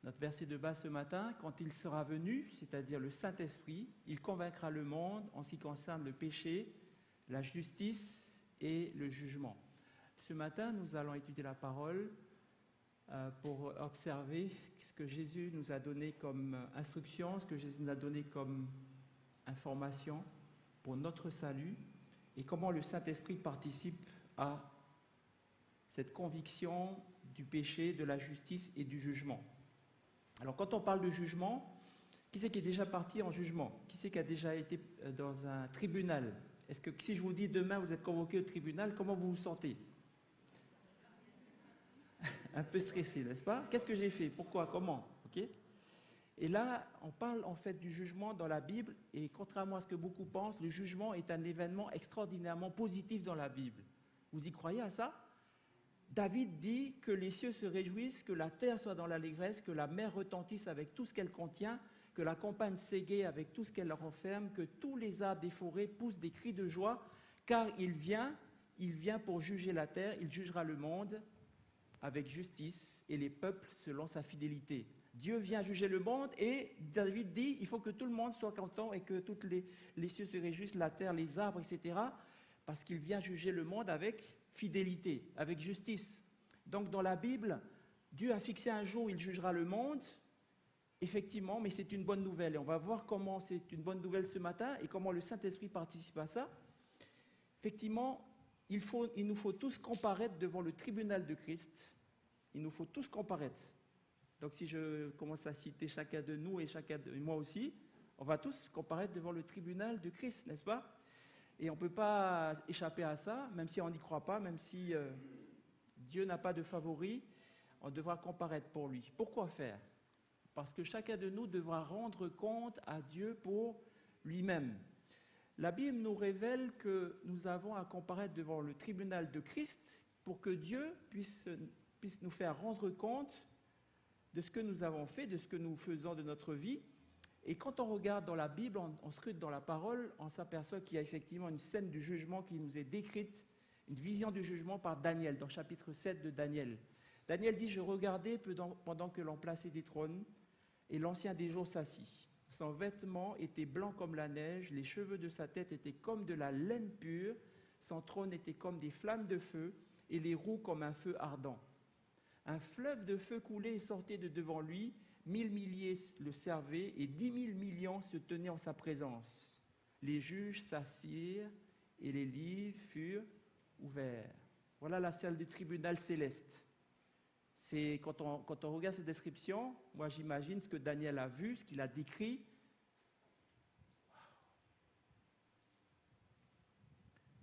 Notre verset de base ce matin, quand il sera venu, c'est-à-dire le Saint-Esprit, il convaincra le monde en ce qui concerne le péché, la justice et le jugement. Ce matin, nous allons étudier la parole pour observer ce que Jésus nous a donné comme instruction, ce que Jésus nous a donné comme information pour notre salut et comment le Saint-Esprit participe à cette conviction du péché, de la justice et du jugement. Alors quand on parle de jugement, qui c'est qui est déjà parti en jugement? Qui c'est qui a déjà été dans un tribunal? Est-ce que si je vous dis demain vous êtes convoqué au tribunal, comment vous vous sentez? Un peu stressé, n'est-ce pas? Qu'est-ce que j'ai fait? Pourquoi? Comment? Ok? Et là, on parle en fait du jugement dans la Bible, et contrairement à ce que beaucoup pensent, le jugement est un événement extraordinairement positif dans la Bible. Vous y croyez à ça? David dit que les cieux se réjouissent, que la terre soit dans l'allégresse, que la mer retentisse avec tout ce qu'elle contient, que la campagne s'égaie avec tout ce qu'elle renferme, que tous les arbres des forêts poussent des cris de joie, car il vient pour juger la terre, il jugera le monde avec justice et les peuples selon sa fidélité. Dieu vient juger le monde et David dit il faut que tout le monde soit content et que tous les cieux se réjouissent, la terre, les arbres, etc. Parce qu'il vient juger le monde avec fidélité, avec justice. Donc dans la Bible, Dieu a fixé un jour où il jugera le monde, effectivement, mais c'est une bonne nouvelle. Et on va voir comment c'est une bonne nouvelle ce matin et comment le Saint-Esprit participe à ça. Effectivement, il nous faut tous comparaître devant le tribunal de Christ. Il nous faut tous comparaître. Donc si je commence à citer chacun de nous et chacun de moi aussi, on va tous comparaître devant le tribunal de Christ, n'est-ce pas? Et on ne peut pas échapper à ça, même si on n'y croit pas, même si Dieu n'a pas de favori, on devra comparaître pour lui. Pourquoi faire? Parce que chacun de nous devra rendre compte à Dieu pour lui-même. La Bible nous révèle que nous avons à comparaître devant le tribunal de Christ pour que Dieu puisse nous faire rendre compte de ce que nous avons fait, de ce que nous faisons de notre vie. Et quand on regarde dans la Bible, on scrute dans la parole, on s'aperçoit qu'il y a effectivement une scène du jugement qui nous est décrite, une vision du jugement par Daniel, dans le chapitre 7 de Daniel. Daniel dit « Je regardais pendant que l'on plaçait des trônes, et l'Ancien des jours s'assit. Son vêtement était blanc comme la neige, les cheveux de sa tête étaient comme de la laine pure, son trône était comme des flammes de feu, et les roues comme un feu ardent. Un fleuve de feu coulait et sortait de devant lui, 1000 milliers le servaient et 10 000 millions se tenaient en sa présence. Les juges s'assirent et les livres furent ouverts. » Voilà la salle du tribunal céleste. C'est quand on regarde cette description, moi j'imagine ce que Daniel a vu, ce qu'il a décrit.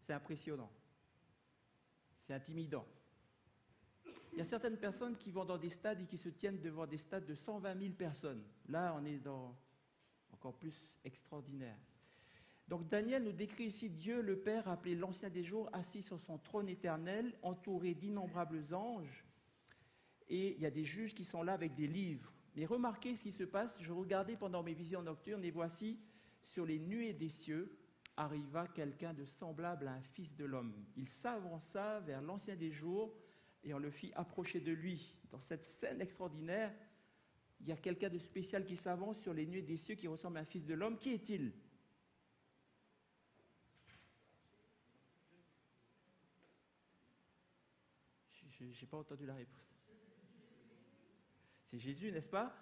C'est impressionnant. C'est intimidant. Il y a certaines personnes qui vont dans des stades et qui se tiennent devant des stades de 120 000 personnes. Là, on est dans encore plus extraordinaire. Donc Daniel nous décrit ici Dieu le Père, appelé l'Ancien des jours, assis sur son trône éternel, entouré d'innombrables anges. Et il y a des juges qui sont là avec des livres. Mais remarquez ce qui se passe, je regardais pendant mes visions nocturnes et voici, sur les nuées des cieux, arriva quelqu'un de semblable à un fils de l'homme. Il s'avança vers l'Ancien des jours, et on le fit approcher de lui. Dans cette scène extraordinaire, il y a quelqu'un de spécial qui s'avance sur les nuées des cieux qui ressemble à un fils de l'homme. Qui est-il? Je n'ai pas entendu la réponse. C'est Jésus, n'est-ce pas?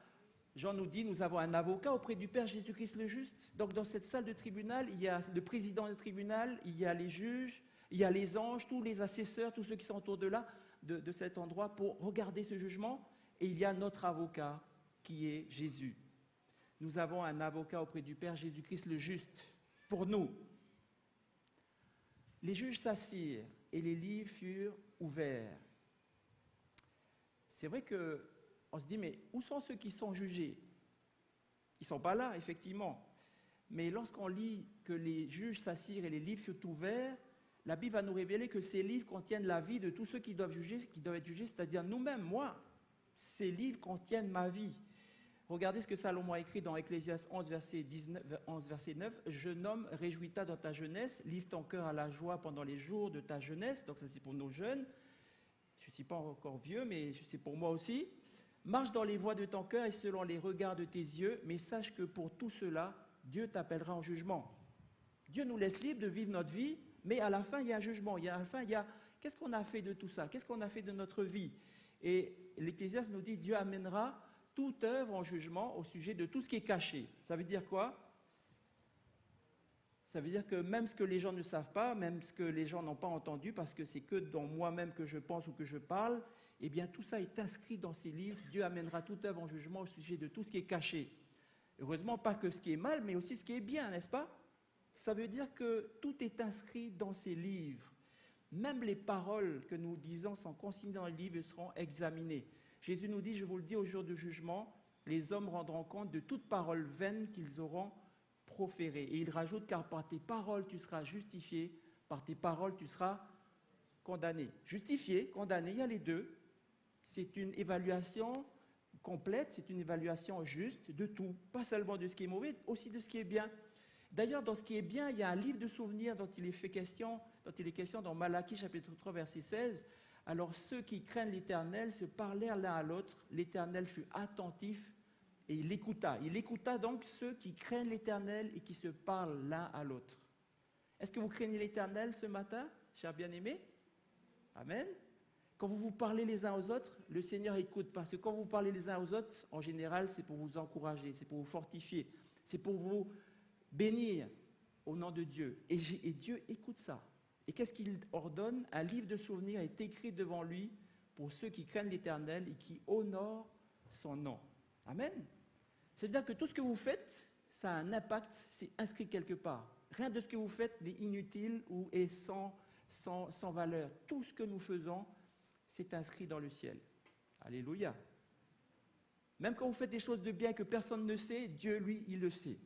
Jean nous dit, nous avons un avocat auprès du Père Jésus-Christ le juste. Donc dans cette salle de tribunal, il y a le président du tribunal, il y a les juges, il y a les anges, tous les assesseurs, tous ceux qui sont autour de là, de cet endroit pour regarder ce jugement. Et il y a notre avocat qui est Jésus. Nous avons un avocat auprès du Père Jésus-Christ le juste pour nous. Les juges s'assirent et les livres furent ouverts. C'est vrai qu'on se dit, mais où sont ceux qui sont jugés? Ils ne sont pas là, effectivement. Mais lorsqu'on lit que les juges s'assirent et les livres furent ouverts, la Bible va nous révéler que ces livres contiennent la vie de tous ceux qui doivent être jugés, c'est-à-dire nous-mêmes, moi. Ces livres contiennent ma vie. Regardez ce que Salomon a écrit dans Ecclésiaste 11, verset 9. « Jeune homme, réjouis-toi dans ta jeunesse, livre ton cœur à la joie pendant les jours de ta jeunesse. » Donc ça, c'est pour nos jeunes. Je ne suis pas encore vieux, mais c'est pour moi aussi. Marche dans les voies de ton cœur et selon les regards de tes yeux, mais sache que pour tout cela, Dieu t'appellera en jugement. Dieu nous laisse libre de vivre notre vie, mais à la fin, il y a un jugement. À la fin, il y a qu'est-ce qu'on a fait de tout ça? Qu'est-ce qu'on a fait de notre vie? Et l'Ecclésiaste nous dit, Dieu amènera toute œuvre en jugement au sujet de tout ce qui est caché. Ça veut dire quoi? Ça veut dire que même ce que les gens ne savent pas, même ce que les gens n'ont pas entendu, parce que c'est que dans moi-même que je pense ou que je parle, eh bien tout ça est inscrit dans ces livres. Dieu amènera toute œuvre en jugement au sujet de tout ce qui est caché. Heureusement, pas que ce qui est mal, mais aussi ce qui est bien, n'est-ce pas? Ça veut dire que tout est inscrit dans ces livres. Même les paroles que nous disons sont consignées dans les livres et seront examinées. Jésus nous dit, je vous le dis, au jour du jugement, les hommes rendront compte de toute parole vaine qu'ils auront proférée. Et il rajoute, car par tes paroles tu seras justifié, par tes paroles tu seras condamné. Justifié, condamné, il y a les deux. C'est une évaluation complète, c'est une évaluation juste de tout, pas seulement de ce qui est mauvais, aussi de ce qui est bien. D'ailleurs, dans ce qui est bien, il y a un livre de souvenirs dont il est question dans Malachie chapitre 3 verset 16. Alors ceux qui craignent l'Éternel se parlèrent l'un à l'autre, l'Éternel fut attentif et il écouta. Il écouta donc ceux qui craignent l'Éternel et qui se parlent l'un à l'autre. Est-ce que vous craignez l'Éternel ce matin, chers bien-aimés? Amen. Quand vous vous parlez les uns aux autres, le Seigneur écoute, parce que quand vous parlez les uns aux autres, en général, c'est pour vous encourager, c'est pour vous fortifier, c'est pour vous bénir au nom de Dieu. Et Dieu écoute ça. Et qu'est-ce qu'il ordonne? Un livre de souvenirs est écrit devant lui pour ceux qui craignent l'Éternel et qui honorent son nom. Amen. C'est-à-dire que tout ce que vous faites, ça a un impact, c'est inscrit quelque part. Rien de ce que vous faites n'est inutile ou est sans valeur. Tout ce que nous faisons, c'est inscrit dans le ciel. Alléluia. Même quand vous faites des choses de bien que personne ne sait, Dieu, lui, il le sait.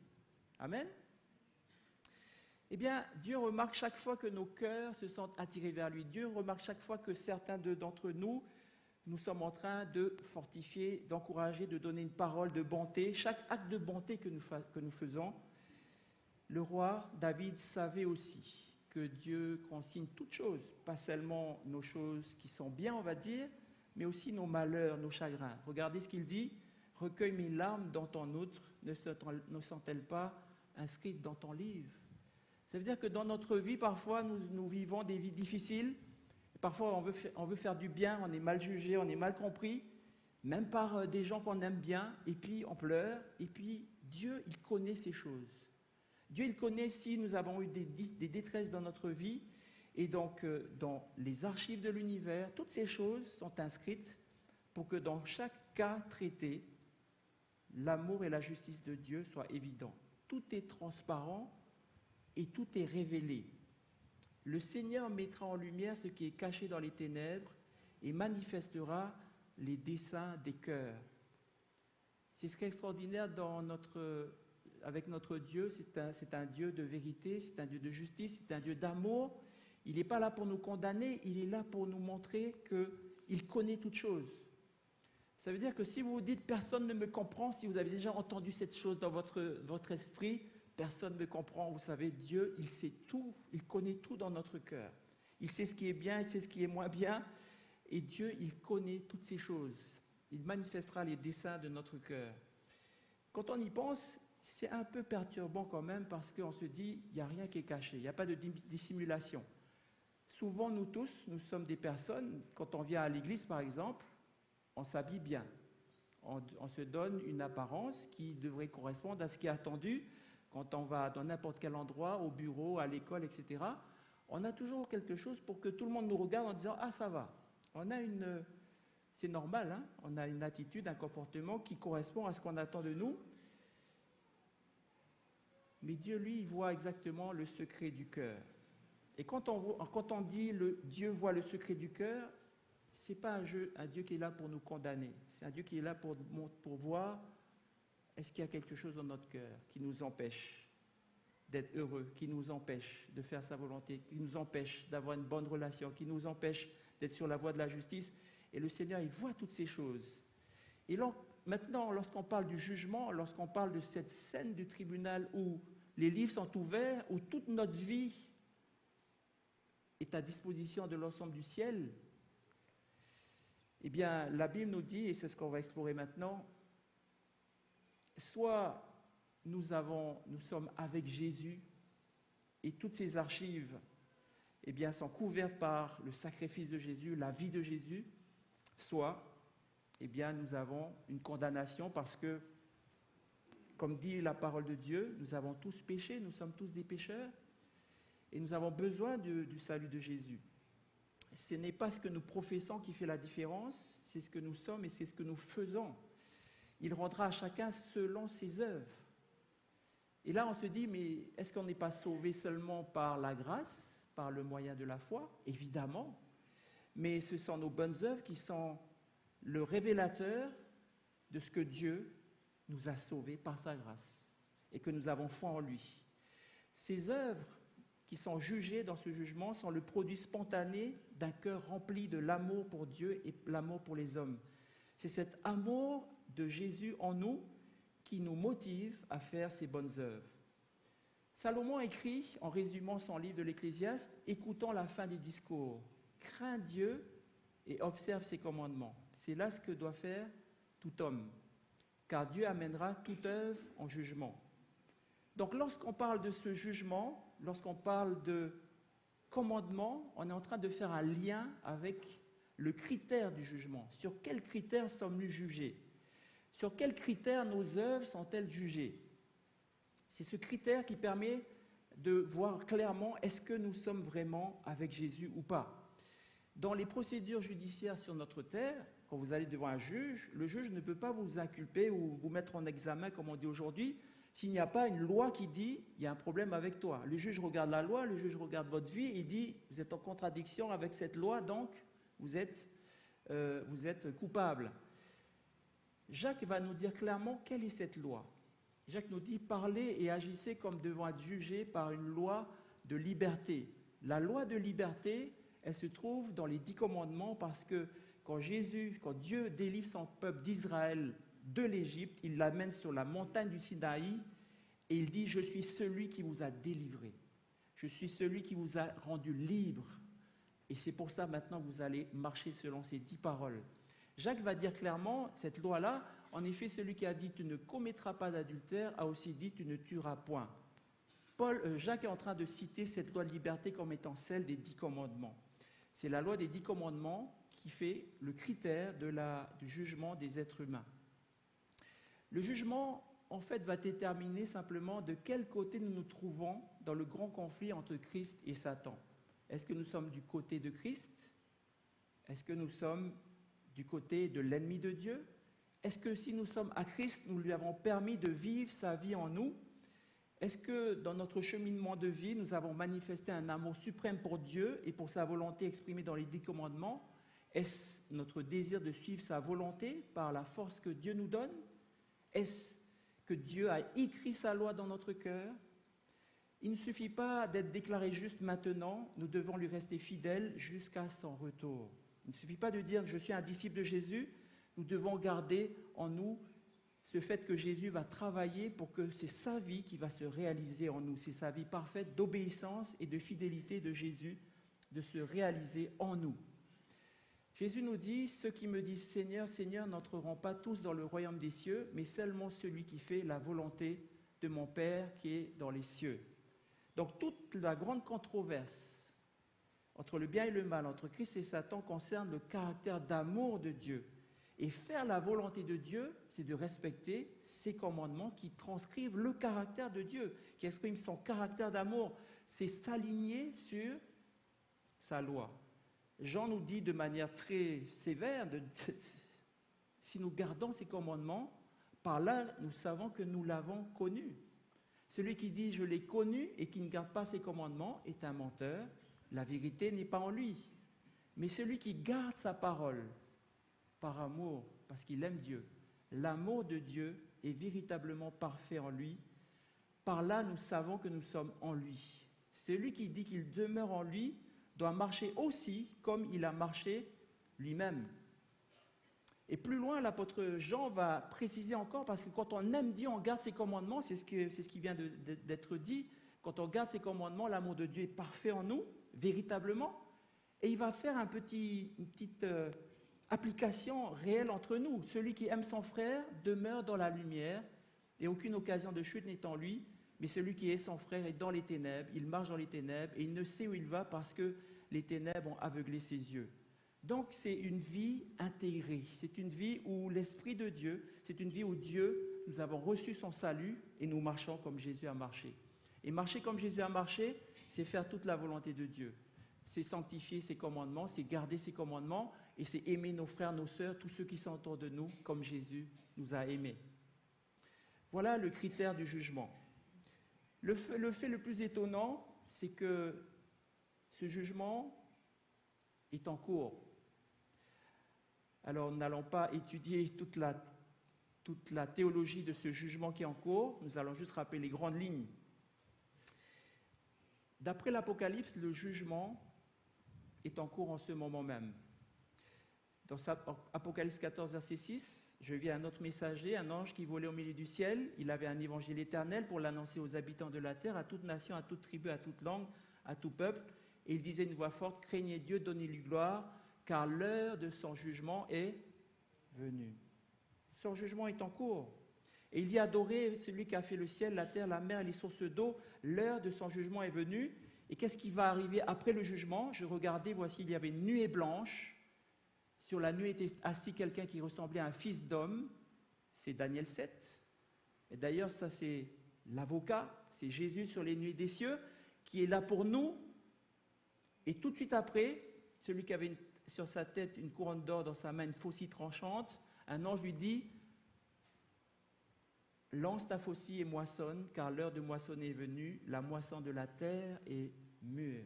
Amen. Eh bien, Dieu remarque chaque fois que nos cœurs se sentent attirés vers lui. Dieu remarque chaque fois que certains d'entre nous, nous sommes en train de fortifier, d'encourager, de donner une parole de bonté. Chaque acte de bonté que nous faisons, le roi David savait aussi que Dieu consigne toutes choses, pas seulement nos choses qui sont bien, on va dire, mais aussi nos malheurs, nos chagrins. Regardez ce qu'il dit, « Recueille mes larmes dans ton outre, ne sont-elles pas inscrites dans ton livre ?» Ça veut dire que dans notre vie, parfois, nous vivons des vies difficiles. Parfois, on veut faire du bien, on est mal jugé, on est mal compris, même par des gens qu'on aime bien, et puis on pleure, et puis Dieu, il connaît ces choses. Dieu, il connaît si nous avons eu des détresses dans notre vie, et donc dans les archives de l'univers, toutes ces choses sont inscrites pour que dans chaque cas traité, l'amour et la justice de Dieu soient évidents. Tout est transparent et tout est révélé. Le Seigneur mettra en lumière ce qui est caché dans les ténèbres et manifestera les desseins des cœurs. C'est ce qui est extraordinaire avec notre Dieu, c'est un Dieu de vérité, c'est un Dieu de justice, c'est un Dieu d'amour. Il n'est pas là pour nous condamner, il est là pour nous montrer qu'il connaît toutes choses. Ça veut dire que si vous vous dites « personne ne me comprend », si vous avez déjà entendu cette chose dans votre esprit, personne ne me comprend, vous savez, Dieu, il sait tout, il connaît tout dans notre cœur. Il sait ce qui est bien, il sait ce qui est moins bien, et Dieu, il connaît toutes ces choses. Il manifestera les desseins de notre cœur. Quand on y pense, c'est un peu perturbant quand même, parce qu'on se dit, il n'y a rien qui est caché, il n'y a pas de dissimulation. Souvent, nous tous, nous sommes des personnes, quand on vient à l'église par exemple, on s'habille bien. On se donne une apparence qui devrait correspondre à ce qui est attendu. Quand on va dans n'importe quel endroit, au bureau, à l'école, etc., on a toujours quelque chose pour que tout le monde nous regarde en disant « Ah, ça va ». C'est normal, hein? On a une attitude, un comportement qui correspond à ce qu'on attend de nous. Mais Dieu, lui, il voit exactement le secret du cœur. Et quand on dit « Dieu voit le secret du cœur », ce n'est pas un Dieu qui est là pour nous condamner. C'est un Dieu qui est là pour voir est-ce qu'il y a quelque chose dans notre cœur qui nous empêche d'être heureux, qui nous empêche de faire sa volonté, qui nous empêche d'avoir une bonne relation, qui nous empêche d'être sur la voie de la justice. Et le Seigneur, il voit toutes ces choses. Et maintenant, lorsqu'on parle du jugement, lorsqu'on parle de cette scène du tribunal où les livres sont ouverts, où toute notre vie est à disposition de l'ensemble du ciel, Eh bien, la Bible nous dit, et c'est ce qu'on va explorer maintenant, soit nous sommes avec Jésus et toutes ces archives eh bien, sont couvertes par le sacrifice de Jésus, la vie de Jésus, soit eh bien, nous avons une condamnation parce que, comme dit la parole de Dieu, nous avons tous péché, nous sommes tous des pécheurs et nous avons besoin du salut de Jésus. Ce n'est pas ce que nous professons qui fait la différence, c'est ce que nous sommes et c'est ce que nous faisons. Il rendra à chacun selon ses œuvres. Et là, on se dit, mais est-ce qu'on n'est pas sauvé seulement par la grâce, par le moyen de la foi? Évidemment. Mais ce sont nos bonnes œuvres qui sont le révélateur de ce que Dieu nous a sauvés par sa grâce et que nous avons foi en lui. Ces œuvres qui sont jugées dans ce jugement sont le produit spontané d'un cœur rempli de l'amour pour Dieu et l'amour pour les hommes. C'est cet amour de Jésus en nous qui nous motive à faire ces bonnes œuvres. Salomon écrit, en résumant son livre de l'Ecclésiaste, écoutant la fin des discours, « Crains Dieu et observe ses commandements. » C'est là ce que doit faire tout homme, car Dieu amènera toute œuvre en jugement. Donc lorsqu'on parle de ce jugement, lorsqu'on parle de commandement, on est en train de faire un lien avec le critère du jugement. Sur quels critères sommes-nous jugés? Sur quels critères nos œuvres sont-elles jugées? C'est ce critère qui permet de voir clairement est-ce que nous sommes vraiment avec Jésus ou pas. Dans les procédures judiciaires sur notre terre, quand vous allez devant un juge, le juge ne peut pas vous inculper ou vous mettre en examen, comme on dit aujourd'hui, s'il n'y a pas une loi qui dit « il y a un problème avec toi ». Le juge regarde la loi, le juge regarde votre vie et dit « vous êtes en contradiction avec cette loi, donc vous êtes coupable ». Jacques va nous dire clairement quelle est cette loi. Jacques nous dit « parlez et agissez comme devant être jugés par une loi de liberté ». La loi de liberté, elle se trouve dans les 10 commandements parce que quand Dieu délivre son peuple d'Israël de l'Égypte, il l'amène sur la montagne du Sinaï et il dit « je suis celui qui vous a délivré, je suis celui qui vous a rendu libre ». Et c'est pour ça maintenant que vous allez marcher selon ces 10 paroles. Jacques va dire clairement, cette loi-là, en effet, celui qui a dit « tu ne commettras pas d'adultère » a aussi dit « tu ne tueras point ». Jacques est en train de citer cette loi de liberté comme étant celle des 10 commandements. C'est la loi des 10 commandements qui fait le critère du jugement des êtres humains. Le jugement, en fait, va déterminer simplement de quel côté nous nous trouvons dans le grand conflit entre Christ et Satan. Est-ce que nous sommes du côté de Christ? Est-ce que nous sommes du côté de l'ennemi de Dieu? Est-ce que si nous sommes à Christ, nous lui avons permis de vivre sa vie en nous? Est-ce que dans notre cheminement de vie, nous avons manifesté un amour suprême pour Dieu et pour sa volonté exprimée dans les 10 commandements? Est-ce notre désir de suivre sa volonté par la force que Dieu nous donne? Est-ce que Dieu a écrit sa loi dans notre cœur? Il ne suffit pas d'être déclaré juste maintenant, nous devons lui rester fidèles jusqu'à son retour. Il ne suffit pas de dire « je suis un disciple de Jésus », nous devons garder en nous ce fait que Jésus va travailler pour que c'est sa vie qui va se réaliser en nous, c'est sa vie parfaite d'obéissance et de fidélité de Jésus de se réaliser en nous. Jésus nous dit « ceux qui me disent « Seigneur, Seigneur » n'entreront pas tous dans le royaume des cieux, mais seulement celui qui fait la volonté de mon Père qui est dans les cieux. » Donc toute la grande controverse entre le bien et le mal, entre Christ et Satan, concerne le caractère d'amour de Dieu. Et faire la volonté de Dieu, c'est de respecter ses commandements qui transcrivent le caractère de Dieu, qui expriment son caractère d'amour. C'est s'aligner sur sa loi. Jean nous dit de manière très sévère, si nous gardons ses commandements, par là, nous savons que nous l'avons connu. Celui qui dit « je l'ai connu » et qui ne garde pas ses commandements est un menteur. La vérité n'est pas en lui. Mais celui qui garde sa parole par amour, parce qu'il aime Dieu, l'amour de Dieu est véritablement parfait en lui. Par là, nous savons que nous sommes en lui. Celui qui dit qu'il demeure en lui doit marcher aussi comme il a marché lui-même. Et plus loin, l'apôtre Jean va préciser encore, parce que quand on aime Dieu, on garde ses commandements, c'est ce qui vient d'être dit. Quand on garde ses commandements, l'amour de Dieu est parfait en nous, véritablement. Et il va faire une petite application réelle entre nous. Celui qui aime son frère demeure dans la lumière, et aucune occasion de chute n'est en lui, mais celui qui est son frère est dans les ténèbres, il marche dans les ténèbres, et il ne sait où il va parce que les ténèbres ont aveuglé ses yeux. Donc c'est une vie intégrée, c'est une vie où l'Esprit de Dieu, c'est une vie où Dieu, nous avons reçu son salut, et nous marchons comme Jésus a marché. Et marcher comme Jésus a marché, c'est faire toute la volonté de Dieu. C'est sanctifier ses commandements, c'est garder ses commandements, et c'est aimer nos frères, nos sœurs, tous ceux qui sont autour de nous, comme Jésus nous a aimés. Voilà le critère du jugement. Le fait le plus étonnant, c'est que ce jugement est en cours. Alors, nous n'allons pas étudier toute la théologie de ce jugement qui est en cours, nous allons juste rappeler les grandes lignes. D'après l'Apocalypse, le jugement est en cours en ce moment même. Dans Apocalypse 14, verset 6, je vis un autre messager, un ange qui volait au milieu du ciel. Il avait un évangile éternel pour l'annoncer aux habitants de la terre, à toute nation, à toute tribu, à toute langue, à tout peuple. Et il disait d'une voix forte, craignez Dieu, donnez-lui gloire, car l'heure de son jugement est venue. Son jugement est en cours. Et il dit, adorez celui qui a fait le ciel, la terre, la mer et les sources d'eau. L'heure de son jugement est venue. Et qu'est-ce qui va arriver après le jugement? Je regardais, voici, il y avait une nuée blanche. Sur la nuée était assis quelqu'un qui ressemblait à un fils d'homme. C'est Daniel 7. Et d'ailleurs, ça c'est l'avocat, c'est Jésus sur les nuées des cieux, qui est là pour nous. Et tout de suite après, celui qui avait sur sa tête une couronne d'or, dans sa main une faucille tranchante, un ange lui dit, lance ta faucille et moissonne, car l'heure de moissonner est venue, la moisson de la terre est mûre.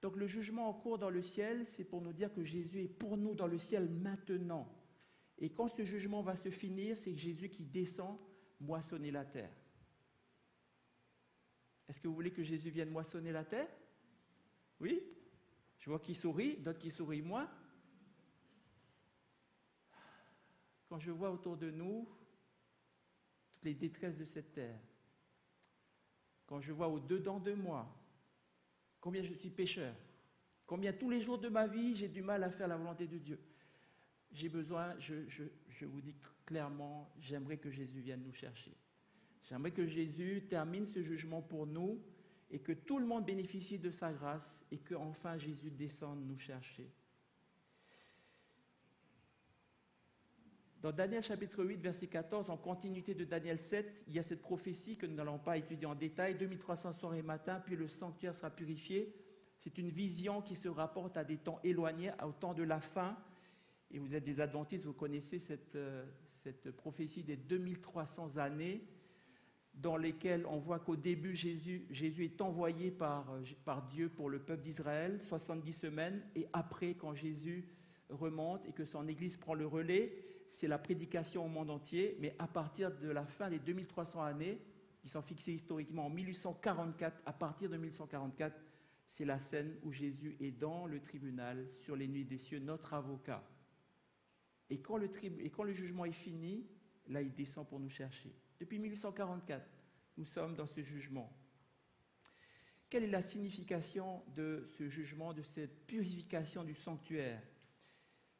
Donc le jugement en cours dans le ciel, c'est pour nous dire que Jésus est pour nous dans le ciel maintenant. Et quand ce jugement va se finir, c'est Jésus qui descend moissonner la terre. Est-ce que vous voulez que Jésus vienne moissonner la terre? Oui? Je vois qui sourit, d'autres qui sourient moins. Quand je vois autour de nous toutes les détresses de cette terre, quand je vois au-dedans de moi combien je suis pécheur, combien tous les jours de ma vie j'ai du mal à faire la volonté de Dieu, j'ai besoin, je vous dis clairement, j'aimerais que Jésus vienne nous chercher. J'aimerais que Jésus termine ce jugement pour nous et que tout le monde bénéficie de sa grâce et qu'enfin Jésus descende nous chercher. Dans Daniel chapitre 8, verset 14, en continuité de Daniel 7, il y a cette prophétie que nous n'allons pas étudier en détail. 2300 soirs et matins, puis le sanctuaire sera purifié. C'est une vision qui se rapporte à des temps éloignés, au temps de la fin. Et vous êtes des adventistes, vous connaissez cette prophétie des 2300 années dans lesquelles on voit qu'au début, Jésus est envoyé par Dieu pour le peuple d'Israël, 70 semaines, et après, quand Jésus remonte et que son Église prend le relais, c'est la prédication au monde entier, mais à partir de la fin des 2300 années, qui sont fixées historiquement en 1844, à partir de 1844, c'est la scène où Jésus est dans le tribunal, sur les nuées des cieux, notre avocat. Et quand le jugement est fini, là, il descend pour nous chercher. Depuis 1844, nous sommes dans ce jugement. Quelle est la signification de ce jugement, de cette purification du sanctuaire?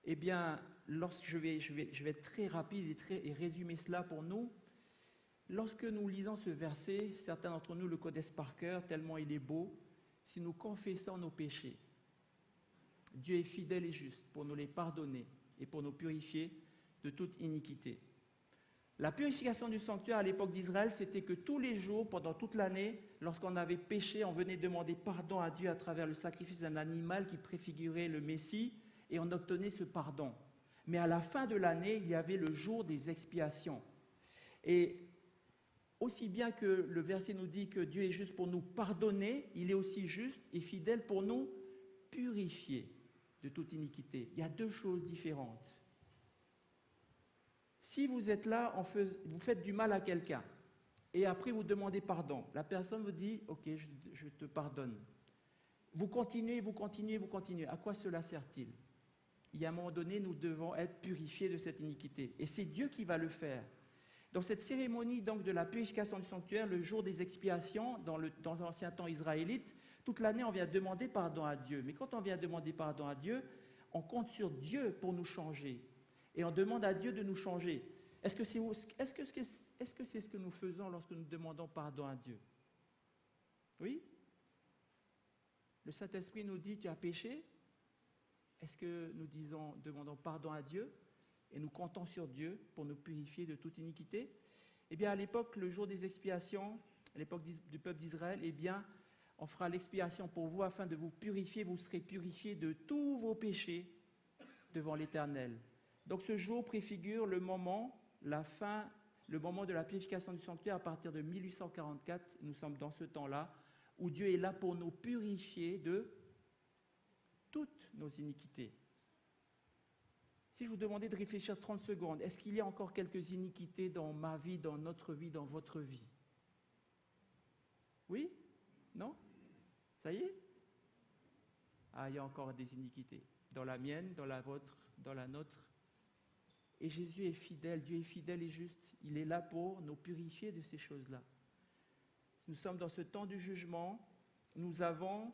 Eh bien, je vais être très rapide et résumer cela pour nous. Lorsque nous lisons ce verset, certains d'entre nous le connaissent par cœur, tellement il est beau. Si nous confessons nos péchés, Dieu est fidèle et juste pour nous les pardonner et pour nous purifier de toute iniquité. La purification du sanctuaire à l'époque d'Israël, c'était que tous les jours, pendant toute l'année, lorsqu'on avait péché, on venait demander pardon à Dieu à travers le sacrifice d'un animal qui préfigurait le Messie, et on obtenait ce pardon. Mais à la fin de l'année, il y avait le jour des expiations. Et aussi bien que le verset nous dit que Dieu est juste pour nous pardonner, il est aussi juste et fidèle pour nous purifier de toute iniquité. Il y a deux choses différentes. Si vous êtes là, vous faites du mal à quelqu'un, et après vous demandez pardon, la personne vous dit « Ok, je te pardonne ». Vous continuez. À quoi cela sert-il? Il y a un moment donné, nous devons être purifiés de cette iniquité. Et c'est Dieu qui va le faire. Dans cette cérémonie donc, de la purification du sanctuaire, le jour des expiations, dans l'ancien temps israélite, toute l'année, on vient demander pardon à Dieu. Mais quand on vient demander pardon à Dieu, on compte sur Dieu pour nous changer. Et on demande à Dieu de nous changer. Est-ce que c'est ce que nous faisons lorsque nous demandons pardon à Dieu? Oui? Le Saint-Esprit nous dit, tu as péché. Est-ce que nous demandons pardon à Dieu et nous comptons sur Dieu pour nous purifier de toute iniquité? Eh bien, à l'époque, le jour des expiations, à l'époque du peuple d'Israël, eh bien, on fera l'expiation pour vous afin de vous purifier. Vous serez purifiés de tous vos péchés devant l'Éternel. Donc, ce jour préfigure le moment, la fin, le moment de la purification du sanctuaire à partir de 1844. Nous sommes dans ce temps-là où Dieu est là pour nous purifier de toutes nos iniquités. Si je vous demandais de réfléchir 30 secondes, est-ce qu'il y a encore quelques iniquités dans ma vie, dans notre vie, dans votre vie? Oui? Non? Ça y est? Ah, il y a encore des iniquités. Dans la mienne, dans la vôtre, dans la nôtre. Et Jésus est fidèle, Dieu est fidèle et juste. Il est là pour nous purifier de ces choses-là. Nous sommes dans ce temps du jugement. Nous avons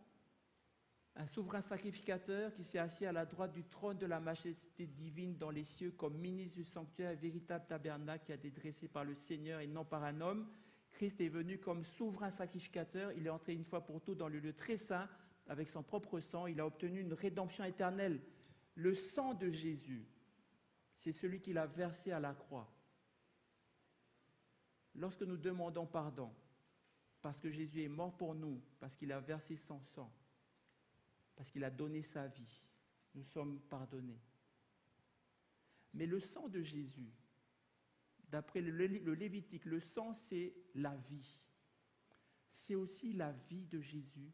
un souverain sacrificateur qui s'est assis à la droite du trône de la majesté divine dans les cieux comme ministre du sanctuaire et véritable tabernacle qui a été dressé par le Seigneur et non par un homme. Christ est venu comme souverain sacrificateur. Il est entré une fois pour toutes dans le lieu très saint avec son propre sang. Il a obtenu une rédemption éternelle. Le sang de Jésus, c'est celui qu'il a versé à la croix. Lorsque nous demandons pardon, parce que Jésus est mort pour nous, parce qu'il a versé son sang, parce qu'il a donné sa vie, nous sommes pardonnés. Mais le sang de Jésus, d'après le Lévitique, le sang, c'est la vie. C'est aussi la vie de Jésus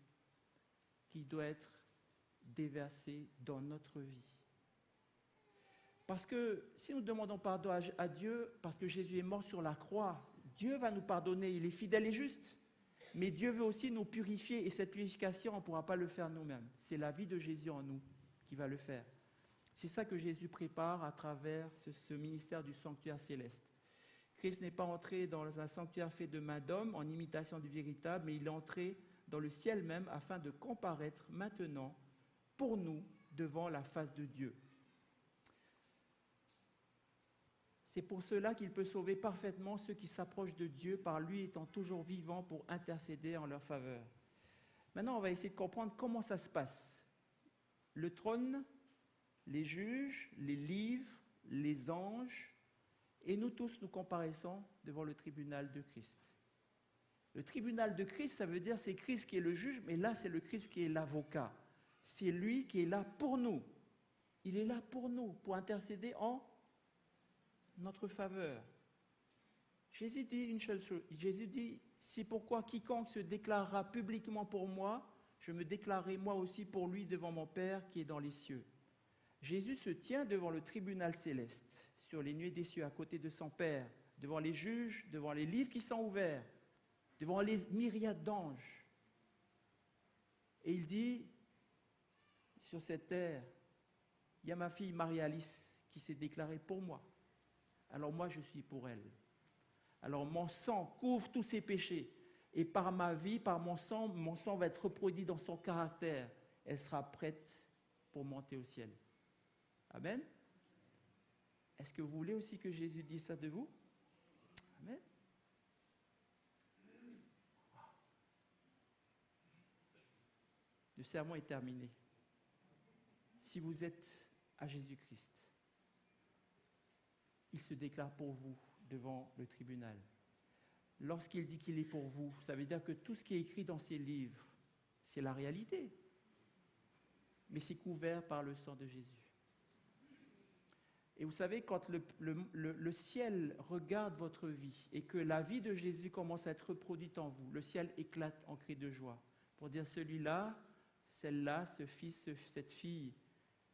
qui doit être déversée dans notre vie. Parce que si nous demandons pardon à Dieu, parce que Jésus est mort sur la croix, Dieu va nous pardonner, il est fidèle et juste. Mais Dieu veut aussi nous purifier, et cette purification, on ne pourra pas le faire nous-mêmes. C'est la vie de Jésus en nous qui va le faire. C'est ça que Jésus prépare à travers ce ministère du sanctuaire céleste. Christ n'est pas entré dans un sanctuaire fait de main d'homme en imitation du véritable, mais il est entré dans le ciel même afin de comparaître maintenant pour nous devant la face de Dieu. C'est pour cela qu'il peut sauver parfaitement ceux qui s'approchent de Dieu, par lui étant toujours vivant pour intercéder en leur faveur. Maintenant, on va essayer de comprendre comment ça se passe. Le trône, les juges, les livres, les anges, et nous tous, nous comparaissons devant le tribunal de Christ. Le tribunal de Christ, ça veut dire c'est Christ qui est le juge, mais là, c'est le Christ qui est l'avocat. C'est lui qui est là pour nous. Il est là pour nous, pour intercéder en notre faveur. Jésus dit une seule chose. Jésus dit, c'est pourquoi quiconque se déclarera publiquement pour moi, je me déclarerai moi aussi pour lui devant mon Père qui est dans les cieux. Jésus se tient devant le tribunal céleste, sur les nuées des cieux, à côté de son Père, devant les juges, devant les livres qui sont ouverts, devant les myriades d'anges. Et il dit, sur cette terre, il y a ma fille Marie-Alice qui s'est déclarée pour moi. Alors moi, je suis pour elle. Alors mon sang couvre tous ses péchés. Et par ma vie, par mon sang va être reproduit dans son caractère. Elle sera prête pour monter au ciel. Amen. Est-ce que vous voulez aussi que Jésus dise ça de vous? Amen. Le sermon est terminé. Si vous êtes à Jésus-Christ, il se déclare pour vous devant le tribunal. Lorsqu'il dit qu'il est pour vous, ça veut dire que tout ce qui est écrit dans ces livres, c'est la réalité. Mais c'est couvert par le sang de Jésus. Et vous savez, quand le ciel regarde votre vie et que la vie de Jésus commence à être reproduite en vous, le ciel éclate en cris de joie pour dire celui-là, celle-là, ce fils, cette fille,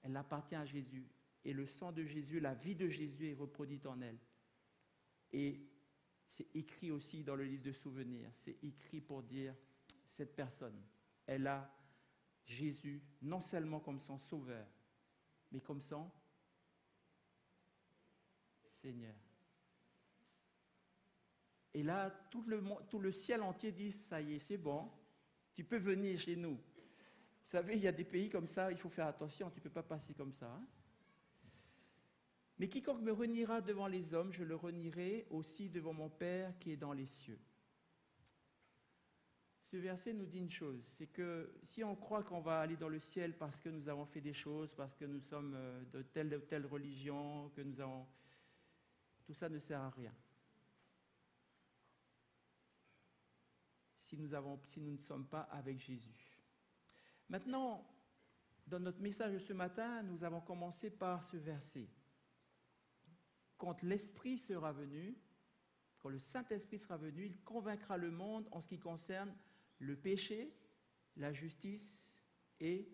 elle appartient à Jésus. Et le sang de Jésus, la vie de Jésus est reproduite en elle. Et c'est écrit aussi dans le livre de souvenirs, c'est écrit pour dire, cette personne, elle a Jésus non seulement comme son sauveur, mais comme son Seigneur. Et là, tout le ciel entier dit, ça y est, c'est bon, tu peux venir chez nous. Vous savez, il y a des pays comme ça, il faut faire attention, tu ne peux pas passer comme ça. Hein. Mais quiconque me reniera devant les hommes, je le renierai aussi devant mon Père qui est dans les cieux. Ce verset nous dit une chose, c'est que si on croit qu'on va aller dans le ciel parce que nous avons fait des choses, parce que nous sommes de telle ou telle religion, que nous avons... Tout ça ne sert à rien. Si nous ne sommes pas avec Jésus. Maintenant, dans notre message de ce matin, nous avons commencé par ce verset. Quand l'Esprit sera venu, quand le Saint-Esprit sera venu, il convaincra le monde en ce qui concerne le péché, la justice et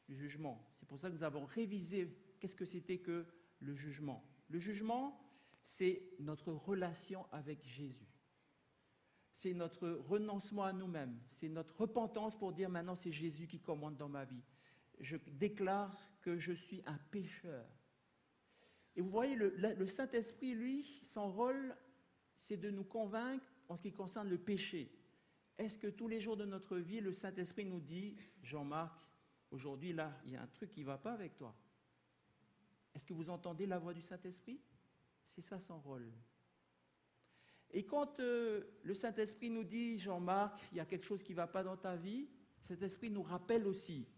le jugement. C'est pour ça que nous avons révisé qu'est-ce que c'était que le jugement. Le jugement, c'est notre relation avec Jésus. C'est notre renoncement à nous-mêmes. C'est notre repentance pour dire maintenant c'est Jésus qui commande dans ma vie. Je déclare que je suis un pécheur. Et vous voyez, le Saint-Esprit, lui, son rôle, c'est de nous convaincre en ce qui concerne le péché. Est-ce que tous les jours de notre vie, le Saint-Esprit nous dit, Jean-Marc, aujourd'hui, là, il y a un truc qui ne va pas avec toi. Est-ce que vous entendez la voix du Saint-Esprit? C'est ça son rôle. Et quand le Saint-Esprit nous dit, Jean-Marc, il y a quelque chose qui ne va pas dans ta vie, le Saint-Esprit nous rappelle aussi,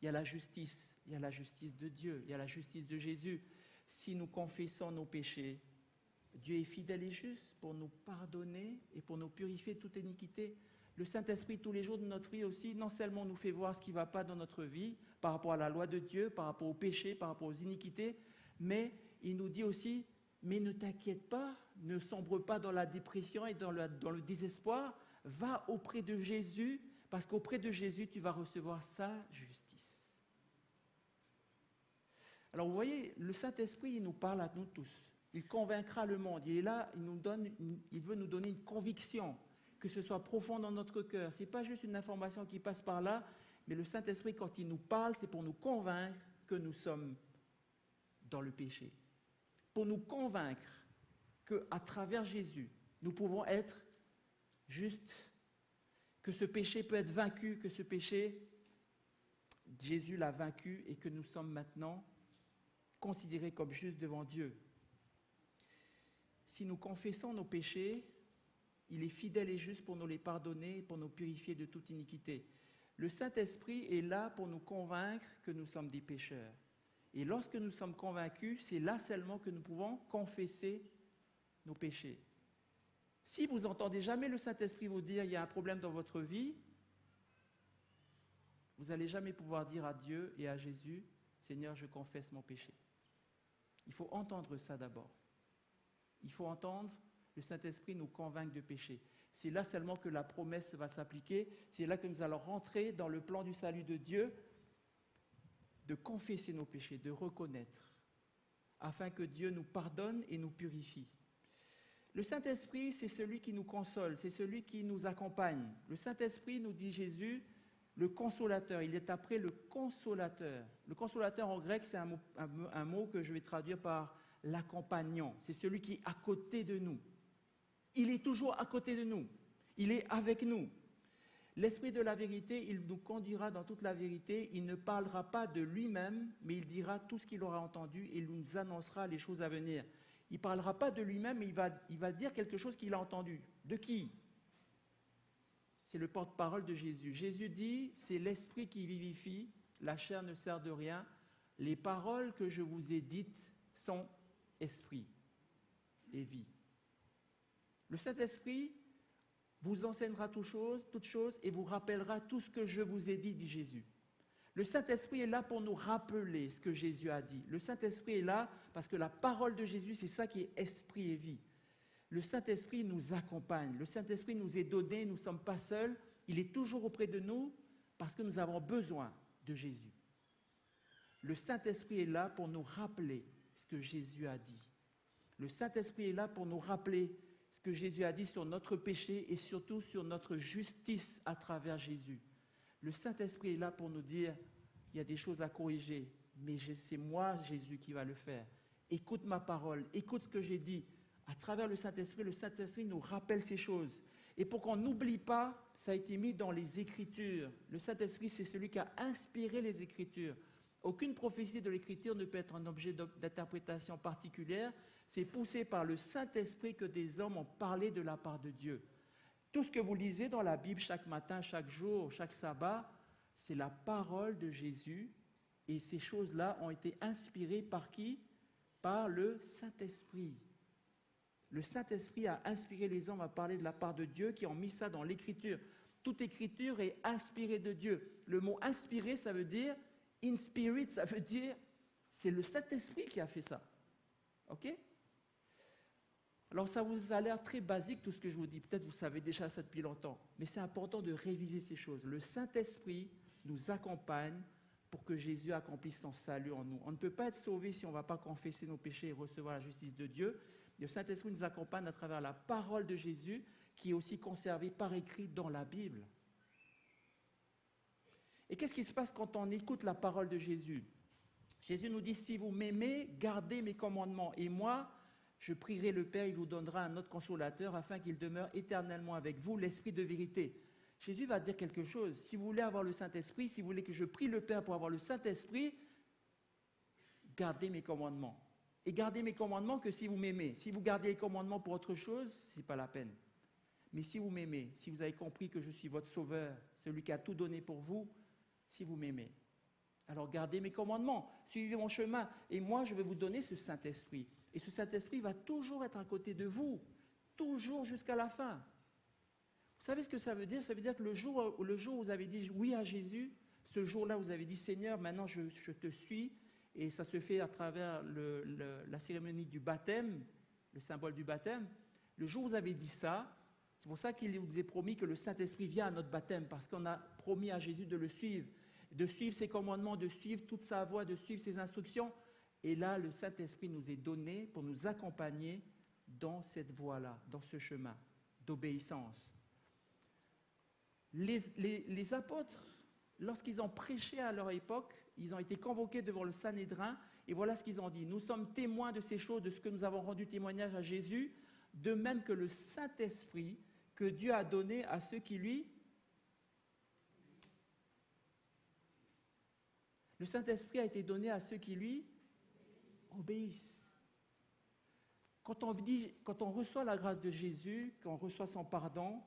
il y a la justice de Dieu, il y a la justice de Jésus. Si nous confessons nos péchés, Dieu est fidèle et juste pour nous pardonner et pour nous purifier de toute iniquité. Le Saint-Esprit, tous les jours de notre vie aussi, non seulement nous fait voir ce qui ne va pas dans notre vie, par rapport à la loi de Dieu, par rapport au péché, par rapport aux iniquités, mais il nous dit aussi, mais ne t'inquiète pas, ne sombre pas dans la dépression et dans le désespoir, va auprès de Jésus, parce qu'auprès de Jésus, tu vas recevoir sa justice. Alors vous voyez, le Saint-Esprit, il nous parle à nous tous. Il convaincra le monde. Il est là, il veut nous donner une conviction, que ce soit profond dans notre cœur. Ce n'est pas juste une information qui passe par là, mais le Saint-Esprit, quand il nous parle, c'est pour nous convaincre que nous sommes dans le péché. Pour nous convaincre qu'à travers Jésus, nous pouvons être justes, que ce péché peut être vaincu, que ce péché, Jésus l'a vaincu et que nous sommes maintenant considérés comme justes devant Dieu. Si nous confessons nos péchés, il est fidèle et juste pour nous les pardonner, pour nous purifier de toute iniquité. Le Saint-Esprit est là pour nous convaincre que nous sommes des pécheurs. Et lorsque nous sommes convaincus, c'est là seulement que nous pouvons confesser nos péchés. Si vous n'entendez jamais le Saint-Esprit vous dire « il y a un problème dans votre vie », vous n'allez jamais pouvoir dire à Dieu et à Jésus « Seigneur, je confesse mon péché ». Il faut entendre ça d'abord. Il faut entendre le Saint-Esprit nous convaincre de péché. C'est là seulement que la promesse va s'appliquer. C'est là que nous allons rentrer dans le plan du salut de Dieu, de confesser nos péchés, de reconnaître, afin que Dieu nous pardonne et nous purifie. Le Saint-Esprit, c'est celui qui nous console, c'est celui qui nous accompagne. Le Saint-Esprit, nous dit Jésus, le consolateur, il est après le consolateur. Le consolateur en grec, c'est un mot que je vais traduire par l'accompagnant. C'est celui qui est à côté de nous. Il est toujours à côté de nous. Il est avec nous. L'Esprit de la vérité, il nous conduira dans toute la vérité. Il ne parlera pas de lui-même, mais il dira tout ce qu'il aura entendu et il nous annoncera les choses à venir. Il ne parlera pas de lui-même, mais il va dire quelque chose qu'il a entendu. De qui? C'est le porte-parole de Jésus. Jésus dit, c'est l'Esprit qui vivifie, la chair ne sert de rien. Les paroles que je vous ai dites sont esprit et vie. Le Saint-Esprit vous enseignera toutes choses et vous rappellera tout ce que je vous ai dit Jésus. Le Saint-Esprit est là pour nous rappeler ce que Jésus a dit. Le Saint-Esprit est là parce que la parole de Jésus, c'est ça qui est esprit et vie. Le Saint-Esprit nous accompagne. Le Saint-Esprit nous est donné, nous ne sommes pas seuls. Il est toujours auprès de nous parce que nous avons besoin de Jésus. Le Saint-Esprit est là pour nous rappeler ce que Jésus a dit. Le Saint-Esprit est là pour nous rappeler ce que Jésus a dit sur notre péché et surtout sur notre justice à travers Jésus. Le Saint-Esprit est là pour nous dire, il y a des choses à corriger, mais c'est moi, Jésus, qui va le faire. Écoute ma parole, écoute ce que j'ai dit. À travers le Saint-Esprit nous rappelle ces choses. Et pour qu'on n'oublie pas, ça a été mis dans les Écritures. Le Saint-Esprit, c'est celui qui a inspiré les Écritures. Aucune prophétie de l'Écriture ne peut être un objet d'interprétation particulière. C'est poussé par le Saint-Esprit que des hommes ont parlé de la part de Dieu. Tout ce que vous lisez dans la Bible chaque matin, chaque jour, chaque sabbat, c'est la parole de Jésus. Et ces choses-là ont été inspirées par qui? Par le Saint-Esprit. Le Saint-Esprit a inspiré les hommes à parler de la part de Dieu, qui ont mis ça dans l'Écriture. Toute Écriture est inspirée de Dieu. Le mot inspiré, ça veut dire, in spirit, ça veut dire, c'est le Saint-Esprit qui a fait ça. OK? Alors ça vous a l'air très basique tout ce que je vous dis. Peut-être vous savez déjà ça depuis longtemps. Mais c'est important de réviser ces choses. Le Saint-Esprit nous accompagne pour que Jésus accomplisse son salut en nous. On ne peut pas être sauvé si on ne va pas confesser nos péchés et recevoir la justice de Dieu. Le Saint-Esprit nous accompagne à travers la parole de Jésus, qui est aussi conservée par écrit dans la Bible. Et qu'est-ce qui se passe quand on écoute la parole de Jésus? Jésus nous dit, si vous m'aimez, gardez mes commandements. Et moi, je prierai le Père, il vous donnera un autre consolateur, afin qu'il demeure éternellement avec vous, l'Esprit de vérité. Jésus va dire quelque chose. Si vous voulez avoir le Saint-Esprit, si vous voulez que je prie le Père pour avoir le Saint-Esprit, gardez mes commandements. Et gardez mes commandements que si vous m'aimez. Si vous gardez les commandements pour autre chose, ce n'est pas la peine. Mais si vous m'aimez, si vous avez compris que je suis votre sauveur, celui qui a tout donné pour vous, si vous m'aimez, alors gardez mes commandements, suivez mon chemin, et moi je vais vous donner ce Saint-Esprit. Et ce Saint-Esprit va toujours être à côté de vous, toujours jusqu'à la fin. Vous savez ce que ça veut dire? Ça veut dire que le jour où vous avez dit oui à Jésus, ce jour-là vous avez dit Seigneur, maintenant je te suis, et ça se fait à travers la cérémonie du baptême, le symbole du baptême. Le jour où vous avez dit ça, c'est pour ça qu'il vous est promis que le Saint-Esprit vient à notre baptême, parce qu'on a promis à Jésus de le suivre, de suivre ses commandements, de suivre toute sa voie, de suivre ses instructions. Et là, le Saint-Esprit nous est donné pour nous accompagner dans cette voie-là, dans ce chemin d'obéissance. Les apôtres, lorsqu'ils ont prêché à leur époque, ils ont été convoqués devant le Sanhédrin, et voilà ce qu'ils ont dit. Nous sommes témoins de ces choses, de ce que nous avons rendu témoignage à Jésus, de même que le Saint-Esprit que Dieu a donné à ceux qui lui... Le Saint-Esprit a été donné à ceux qui lui obéissent. Quand on reçoit la grâce de Jésus, quand on reçoit son pardon,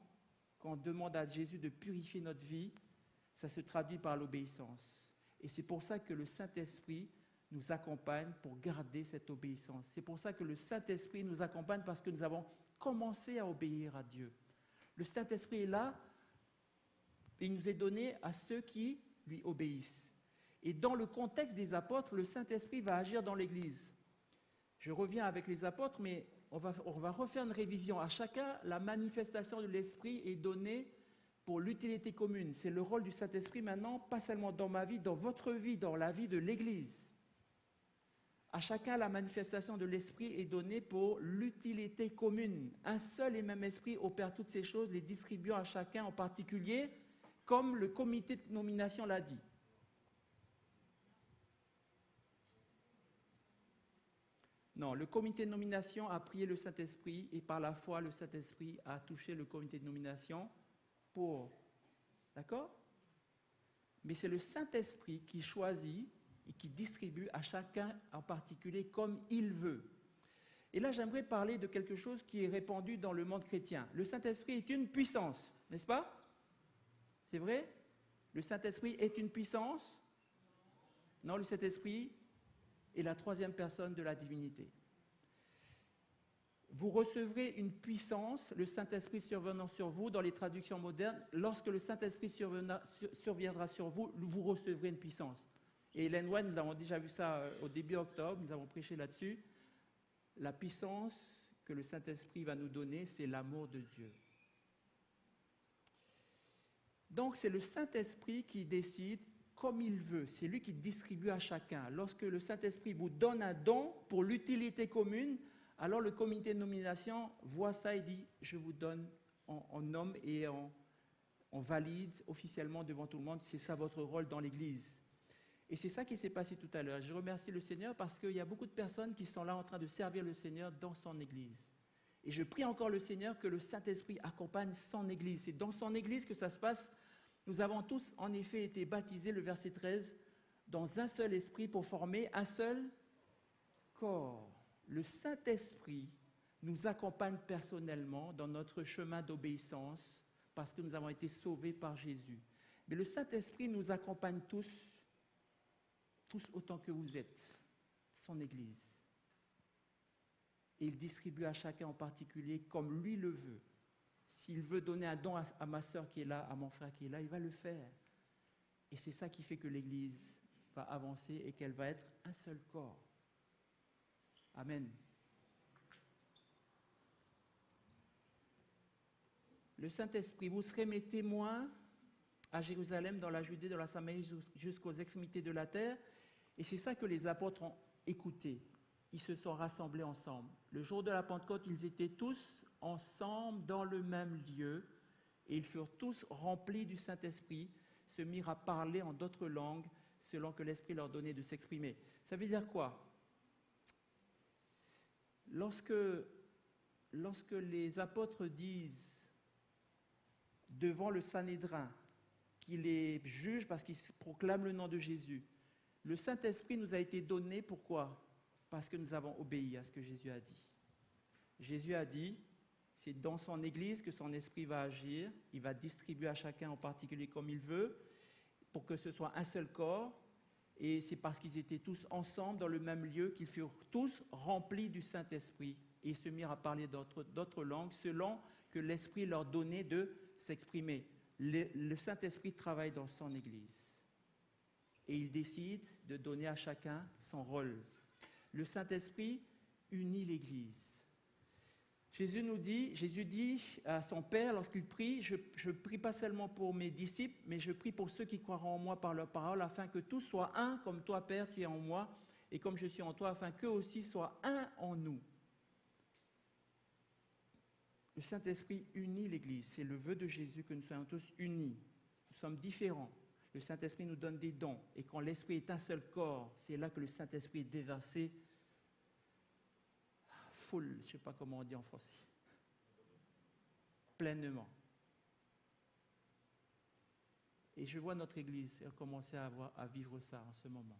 quand on demande à Jésus de purifier notre vie, ça se traduit par l'obéissance. Et c'est pour ça que le Saint-Esprit nous accompagne pour garder cette obéissance. C'est pour ça que le Saint-Esprit nous accompagne parce que nous avons commencé à obéir à Dieu. Le Saint-Esprit est là, et il nous est donné à ceux qui lui obéissent. Et dans le contexte des apôtres, le Saint-Esprit va agir dans l'Église. Je reviens avec les apôtres, mais on va refaire une révision. À chacun, la manifestation de l'Esprit est donnée pour l'utilité commune. C'est le rôle du Saint-Esprit maintenant, pas seulement dans ma vie, dans votre vie, dans la vie de l'Église. À chacun, la manifestation de l'Esprit est donnée pour l'utilité commune. Un seul et même Esprit opère toutes ces choses, les distribuant à chacun en particulier, comme le comité de nomination l'a dit. Non, le comité de nomination a prié le Saint-Esprit et par la foi, le Saint-Esprit a touché le comité de nomination pour... D'accord? Mais c'est le Saint-Esprit qui choisit et qui distribue à chacun en particulier comme il veut. Et là, j'aimerais parler de quelque chose qui est répandu dans le monde chrétien. Le Saint-Esprit est une puissance, n'est-ce pas? C'est vrai? Le Saint-Esprit est une puissance? Non, le Saint-Esprit est la troisième personne de la divinité. Vous recevrez une puissance, le Saint-Esprit survenant sur vous, dans les traductions modernes. Lorsque le Saint-Esprit surviendra sur vous, vous recevrez une puissance. Et Ellen White, nous avons déjà vu ça au début octobre, nous avons prêché là-dessus. La puissance que le Saint-Esprit va nous donner, c'est l'amour de Dieu. Donc, c'est le Saint-Esprit qui décide comme il veut. C'est lui qui distribue à chacun. Lorsque le Saint-Esprit vous donne un don pour l'utilité commune, alors le comité de nomination voit ça et dit « je vous donne en nomme et on valide officiellement devant tout le monde, c'est ça votre rôle dans l'Église ». Et c'est ça qui s'est passé tout à l'heure. Je remercie le Seigneur parce qu'il y a beaucoup de personnes qui sont là en train de servir le Seigneur dans son Église. Et je prie encore le Seigneur que le Saint-Esprit accompagne son Église. C'est dans son Église que ça se passe. Nous avons tous en effet été baptisés, le verset 13, dans un seul esprit pour former un seul corps. Le Saint-Esprit nous accompagne personnellement dans notre chemin d'obéissance parce que nous avons été sauvés par Jésus. Mais le Saint-Esprit nous accompagne tous autant que vous êtes, son Église. Et il distribue à chacun en particulier comme lui le veut. S'il veut donner un don à ma sœur qui est là, à mon frère qui est là, il va le faire. Et c'est ça qui fait que l'Église va avancer et qu'elle va être un seul corps. Amen. Le Saint-Esprit, vous serez mes témoins à Jérusalem, dans la Judée, dans la Samarie, jusqu'aux extrémités de la terre. Et c'est ça que les apôtres ont écouté. Ils se sont rassemblés ensemble. Le jour de la Pentecôte, ils étaient tous ensemble dans le même lieu et ils furent tous remplis du Saint-Esprit, se mirent à parler en d'autres langues selon que l'Esprit leur donnait de s'exprimer. Ça veut dire quoi? Lorsque les apôtres disent devant le Sanhédrin qu'il les juge parce qu'ils proclament le nom de Jésus, le Saint-Esprit nous a été donné, pourquoi? Parce que nous avons obéi à ce que Jésus a dit. Jésus a dit, c'est dans son Église que son Esprit va agir, il va distribuer à chacun en particulier comme il veut, pour que ce soit un seul corps, et c'est parce qu'ils étaient tous ensemble dans le même lieu qu'ils furent tous remplis du Saint-Esprit, et ils se mirent à parler d'autres langues selon que l'Esprit leur donnait de s'exprimer. Le Saint-Esprit travaille dans son Église, et il décide de donner à chacun son rôle. Le Saint-Esprit unit l'Église. Jésus dit à son Père lorsqu'il prie, je ne prie pas seulement pour mes disciples, mais je prie pour ceux qui croiront en moi par leur parole, afin que tous soient un, comme toi, Père, tu es en moi, et comme je suis en toi, afin qu'eux aussi soient un en nous. Le Saint-Esprit unit l'Église. C'est le vœu de Jésus que nous soyons tous unis. Nous sommes différents. Le Saint-Esprit nous donne des dons. Et quand l'Esprit est un seul corps, c'est là que le Saint-Esprit est déversé full, je ne sais pas comment on dit en français, pleinement. Et je vois notre Église commencer à vivre ça en ce moment.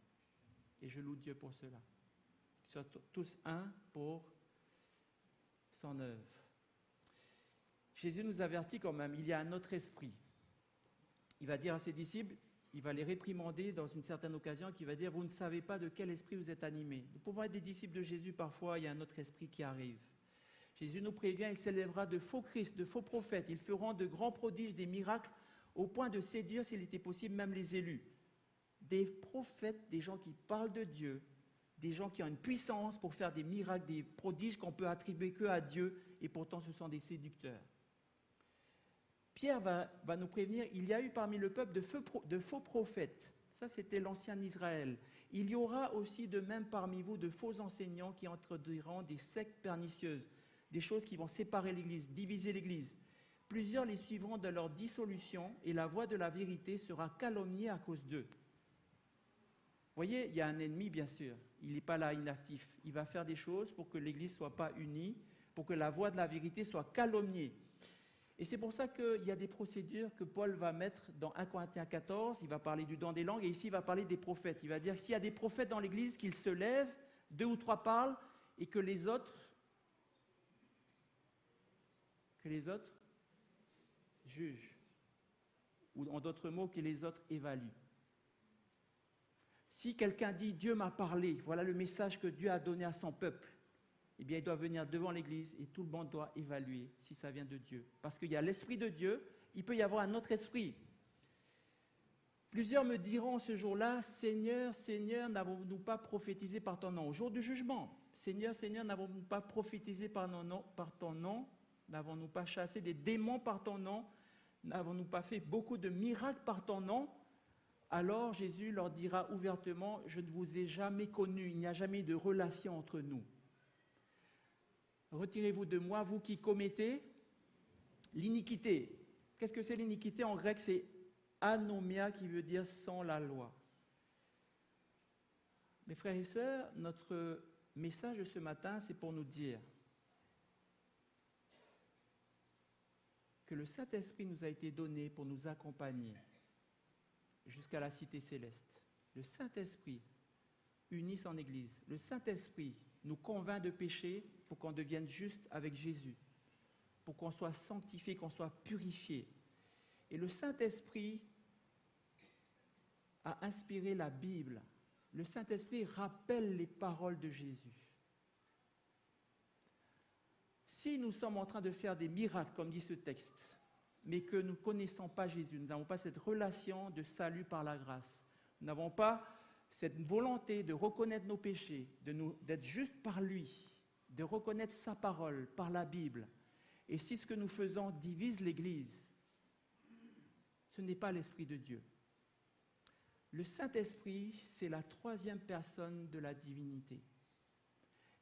Et je loue Dieu pour cela. Ils sont tous un pour son œuvre. Jésus nous avertit quand même, il y a un autre esprit. Il va dire à ses disciples, il va les réprimander dans une certaine occasion, qui va dire, vous ne savez pas de quel esprit vous êtes animés. Nous pouvons être des disciples de Jésus, parfois il y a un autre esprit qui arrive. Jésus nous prévient, il s'élèvera de faux Christ, de faux prophètes, ils feront de grands prodiges, des miracles, au point de séduire, s'il était possible, même les élus. Des prophètes, des gens qui parlent de Dieu, des gens qui ont une puissance pour faire des miracles, des prodiges qu'on peut attribuer que à Dieu, et pourtant ce sont des séducteurs. Pierre va nous prévenir, il y a eu parmi le peuple de faux prophètes. Ça, c'était l'ancien Israël. Il y aura aussi de même parmi vous de faux enseignants qui introduiront des sectes pernicieuses, des choses qui vont séparer l'Église, diviser l'Église. Plusieurs les suivront dans leur dissolution et la voix de la vérité sera calomniée à cause d'eux. Vous voyez, il y a un ennemi, bien sûr. Il n'est pas là inactif. Il va faire des choses pour que l'Église ne soit pas unie, pour que la voix de la vérité soit calomniée. Et c'est pour ça qu'il y a des procédures que Paul va mettre dans 1 Corinthiens 14, il va parler du don des langues, et ici il va parler des prophètes. Il va dire que s'il y a des prophètes dans l'Église, qu'ils se lèvent, 2 ou 3 parlent, et que les autres jugent. Ou en d'autres mots, que les autres évaluent. Si quelqu'un dit « Dieu m'a parlé », voilà le message que Dieu a donné à son peuple, eh bien, il doit venir devant l'Église et tout le monde doit évaluer si ça vient de Dieu. Parce qu'il y a l'Esprit de Dieu, il peut y avoir un autre esprit. Plusieurs me diront ce jour-là, « Seigneur, Seigneur, n'avons-nous pas prophétisé par ton nom ?» Au jour du jugement, « Seigneur, Seigneur, n'avons-nous pas prophétisé par ton nom? N'avons-nous pas chassé des démons par ton nom? N'avons-nous pas fait beaucoup de miracles par ton nom ?» Alors Jésus leur dira ouvertement, « Je ne vous ai jamais connus, il n'y a jamais eu de relation entre nous. Retirez-vous de moi, vous qui commettez l'iniquité. » Qu'est-ce que c'est l'iniquité? En grec, c'est anomia, qui veut dire sans la loi. Mes frères et sœurs, notre message de ce matin, c'est pour nous dire, que le Saint-Esprit nous a été donné pour nous accompagner jusqu'à la cité céleste. Le Saint-Esprit unit son Église. Le Saint-Esprit nous convainc de péché pour qu'on devienne juste avec Jésus, pour qu'on soit sanctifié, qu'on soit purifié. Et le Saint-Esprit a inspiré la Bible. Le Saint-Esprit rappelle les paroles de Jésus. Si nous sommes en train de faire des miracles, comme dit ce texte, mais que nous ne connaissons pas Jésus, nous n'avons pas cette relation de salut par la grâce, nous n'avons pas cette volonté de reconnaître nos péchés, d'être juste par lui, de reconnaître sa parole par la Bible, et si ce que nous faisons divise l'Église, ce n'est pas l'Esprit de Dieu. Le Saint-Esprit, c'est la troisième personne de la divinité.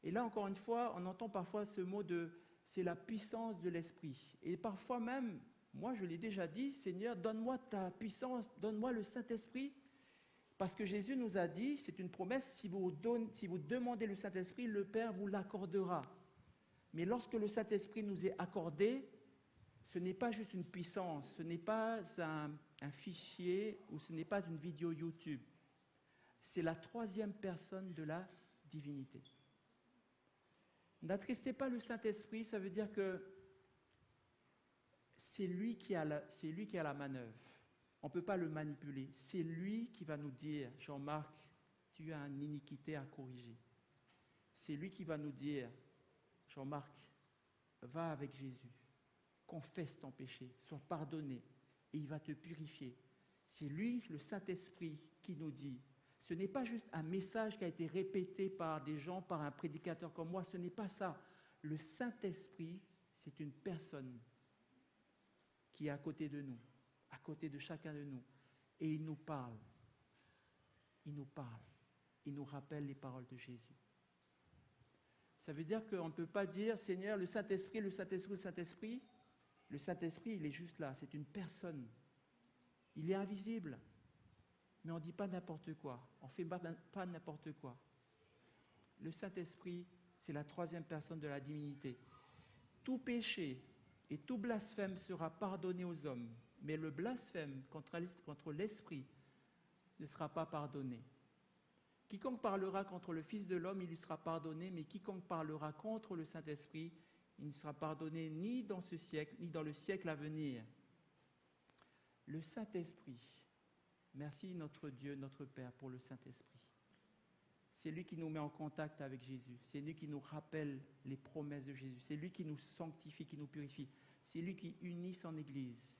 Et là, encore une fois, on entend parfois ce mot c'est la puissance de l'Esprit. Et parfois même, moi je l'ai déjà dit, Seigneur, donne-moi ta puissance, donne-moi le Saint-Esprit. Parce que Jésus nous a dit, c'est une promesse, si vous demandez le Saint-Esprit, le Père vous l'accordera. Mais lorsque le Saint-Esprit nous est accordé, ce n'est pas juste une puissance, ce n'est pas un fichier ou ce n'est pas une vidéo YouTube. C'est la troisième personne de la divinité. N'attristez pas le Saint-Esprit, ça veut dire que c'est lui qui a la manœuvre. On ne peut pas le manipuler. C'est lui qui va nous dire, Jean-Marc, tu as une iniquité à corriger. C'est lui qui va nous dire, Jean-Marc, va avec Jésus, confesse ton péché, sois pardonné, et il va te purifier. C'est lui, le Saint-Esprit, qui nous dit. Ce n'est pas juste un message qui a été répété par des gens, par un prédicateur comme moi, ce n'est pas ça. Le Saint-Esprit, c'est une personne qui est à côté de nous, à côté de chacun de nous. Et il nous parle. Il nous parle. Il nous rappelle les paroles de Jésus. Ça veut dire qu'on ne peut pas dire, Seigneur, le Saint-Esprit, le Saint-Esprit, le Saint-Esprit. Le Saint-Esprit, il est juste là, c'est une personne. Il est invisible. Mais on ne dit pas n'importe quoi. On ne fait pas n'importe quoi. Le Saint-Esprit, c'est la troisième personne de la divinité. Tout péché et tout blasphème sera pardonné aux hommes, mais le blasphème contre l'Esprit ne sera pas pardonné. Quiconque parlera contre le Fils de l'homme, il lui sera pardonné, mais quiconque parlera contre le Saint-Esprit, il ne sera pardonné ni dans ce siècle, ni dans le siècle à venir. Le Saint-Esprit, merci notre Dieu, notre Père, pour le Saint-Esprit. C'est lui qui nous met en contact avec Jésus. C'est lui qui nous rappelle les promesses de Jésus. C'est lui qui nous sanctifie, qui nous purifie. C'est lui qui unit son Église.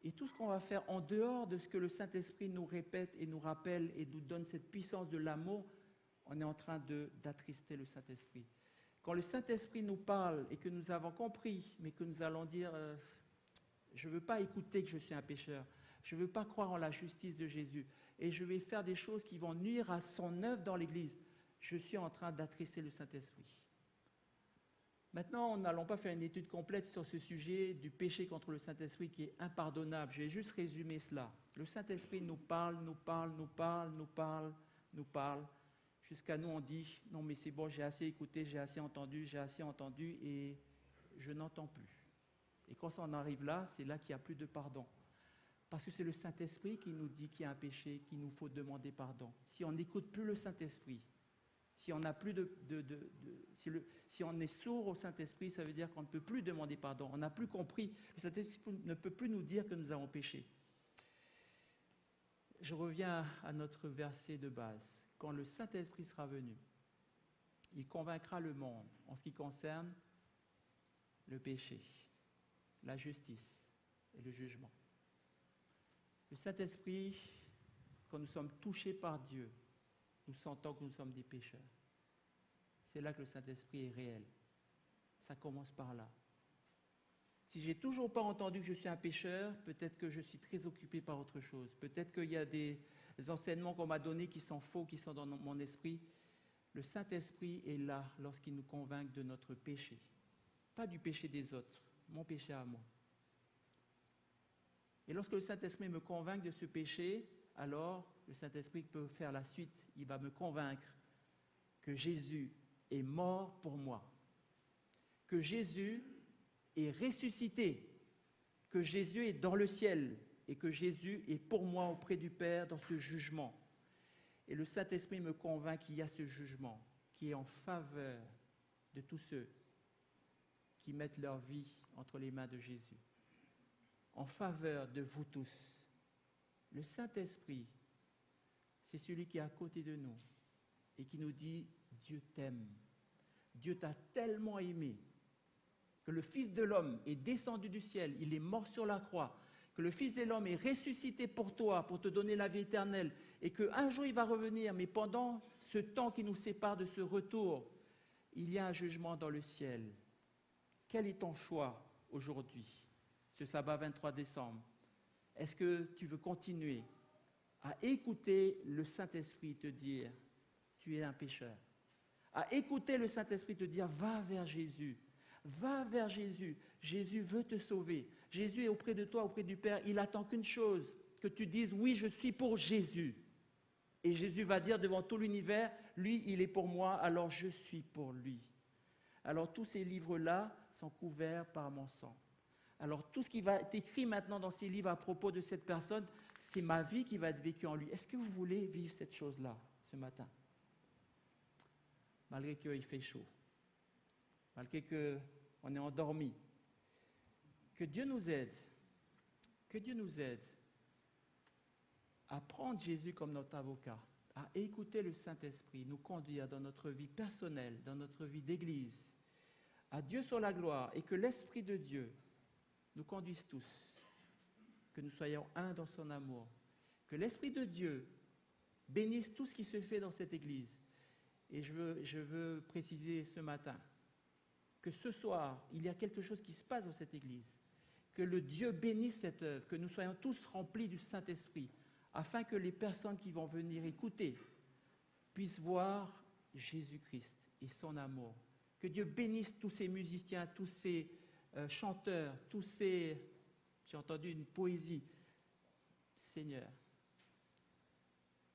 Et tout ce qu'on va faire en dehors de ce que le Saint-Esprit nous répète et nous rappelle et nous donne cette puissance de l'amour, on est en train d'attrister le Saint-Esprit. Quand le Saint-Esprit nous parle et que nous avons compris, mais que nous allons dire je ne veux pas écouter que je suis un pécheur, je ne veux pas croire en la justice de Jésus, et je vais faire des choses qui vont nuire à son œuvre dans l'Église, je suis en train d'attrister le Saint-Esprit. Maintenant, n'allons pas faire une étude complète sur ce sujet du péché contre le Saint-Esprit qui est impardonnable. Je vais juste résumer cela. Le Saint-Esprit nous parle, jusqu'à nous on dit, non mais c'est bon, j'ai assez écouté, j'ai assez entendu, et je n'entends plus. Et quand on arrive là, c'est là qu'il n'y a plus de pardon. Parce que c'est le Saint-Esprit qui nous dit qu'il y a un péché, qu'il nous faut demander pardon. Si on n'écoute plus le Saint-Esprit, si on n'a plus si on est sourd au Saint-Esprit, ça veut dire qu'on ne peut plus demander pardon. On n'a plus compris. Le Saint-Esprit ne peut plus nous dire que nous avons péché. Je reviens à notre verset de base. Quand le Saint-Esprit sera venu, il convaincra le monde en ce qui concerne le péché, la justice et le jugement. Le Saint-Esprit, quand nous sommes touchés par Dieu, nous sentons que nous sommes des pécheurs. C'est là que le Saint-Esprit est réel. Ça commence par là. Si je n'ai toujours pas entendu que je suis un pécheur, peut-être que je suis très occupé par autre chose. Peut-être qu'il y a des enseignements qu'on m'a donnés qui sont faux, qui sont dans mon esprit. Le Saint-Esprit est là lorsqu'il nous convainc de notre péché. Pas du péché des autres, mon péché à moi. Et lorsque le Saint-Esprit me convainc de ce péché, alors le Saint-Esprit peut faire la suite. Il va me convaincre que Jésus est mort pour moi, que Jésus est ressuscité que Jésus est dans le ciel et que Jésus est pour moi auprès du Père dans ce jugement. Et le Saint-Esprit me convainc qu'il y a ce jugement qui est en faveur de tous ceux qui mettent leur vie entre les mains de Jésus, en faveur de vous tous. Le Saint-Esprit, c'est celui qui est à côté de nous et qui nous dit « Dieu t'aime, Dieu t'a tellement aimé que le Fils de l'homme est descendu du ciel, il est mort sur la croix, que le Fils de l'homme est ressuscité pour toi, pour te donner la vie éternelle, et qu'un jour il va revenir, mais pendant ce temps qui nous sépare de ce retour, il y a un jugement dans le ciel. » Quel est ton choix aujourd'hui, ce sabbat 23 décembre? Est-ce que tu veux continuer à écouter le Saint-Esprit te dire « Tu es un pécheur », à écouter le Saint-Esprit te dire « Va vers Jésus ». Va vers Jésus. Jésus veut te sauver. Jésus est auprès de toi, auprès du Père. Il attend qu'une chose, que tu dises « Oui, je suis pour Jésus ». Et Jésus va dire devant tout l'univers « Lui, il est pour moi, alors je suis pour lui ». Alors tous ces livres-là sont couverts par mon sang. Alors tout ce qui va être écrit maintenant dans ces livres à propos de cette personne, c'est ma vie qui va être vécue en lui. Est-ce que vous voulez vivre cette chose-là ce matin? Malgré qu'il fait chaud, malgré qu'on est endormi. Que Dieu nous aide à prendre Jésus comme notre avocat, à écouter le Saint-Esprit nous conduire dans notre vie personnelle, dans notre vie d'église. À Dieu soit la gloire et que l'Esprit de Dieu nous conduise tous, que nous soyons un dans son amour, que l'Esprit de Dieu bénisse tout ce qui se fait dans cette église. Et je veux préciser ce matin que ce soir, il y a quelque chose qui se passe dans cette église, que le Dieu bénisse cette œuvre, que nous soyons tous remplis du Saint-Esprit, afin que les personnes qui vont venir écouter puissent voir Jésus-Christ et son amour. Que Dieu bénisse tous ces musiciens, tous ces chanteurs, tous ces... J'ai entendu une poésie. Seigneur,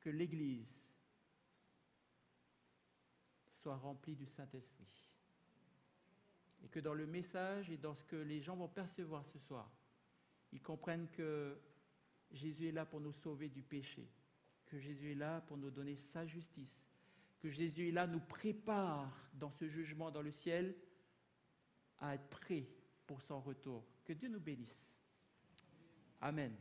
que l'Église soit remplie du Saint-Esprit. Et que dans le message et dans ce que les gens vont percevoir ce soir, ils comprennent que Jésus est là pour nous sauver du péché, que Jésus est là pour nous donner sa justice, que Jésus est là, nous prépare dans ce jugement dans le ciel à être prêt pour son retour. Que Dieu nous bénisse. Amen.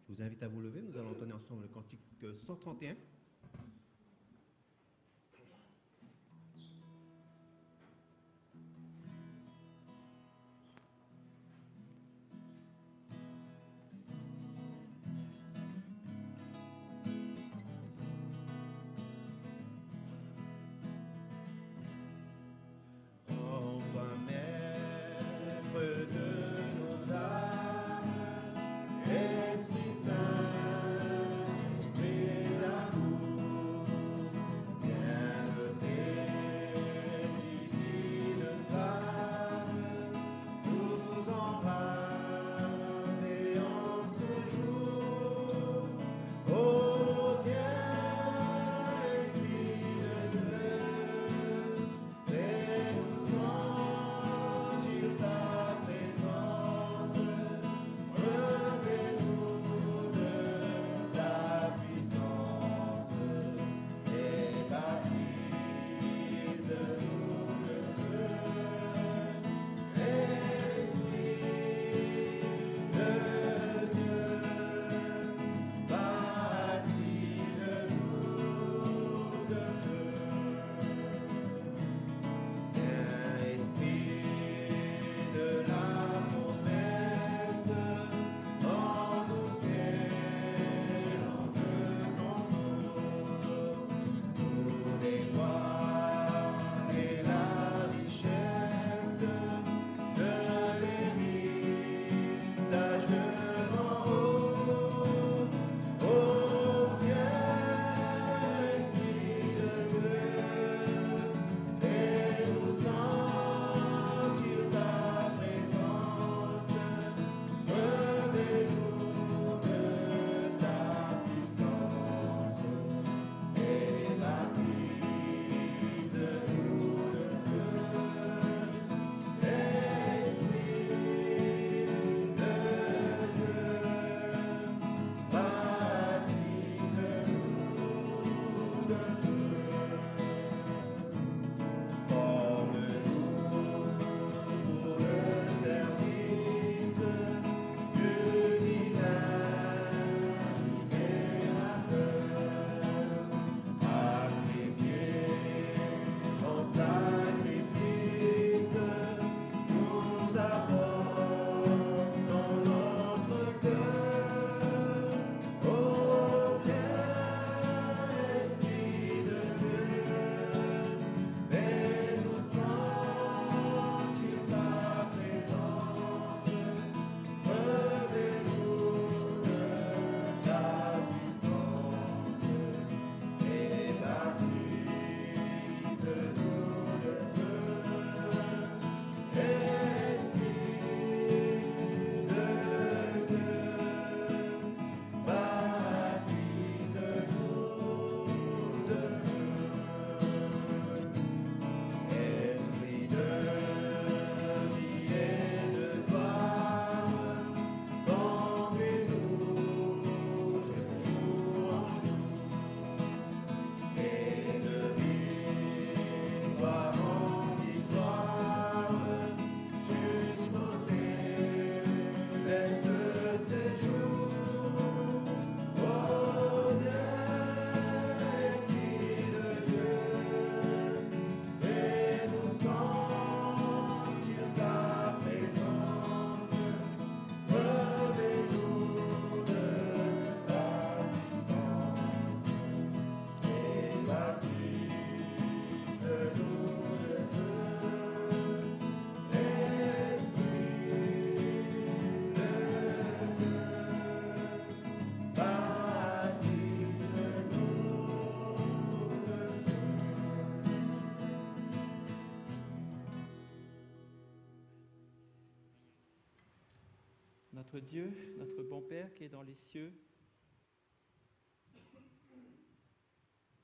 Je vous invite à vous lever. Nous allons entonner ensemble le cantique 131. Esprit Saint, Esprit d'amour. notre Dieu, notre bon Père qui est dans les cieux,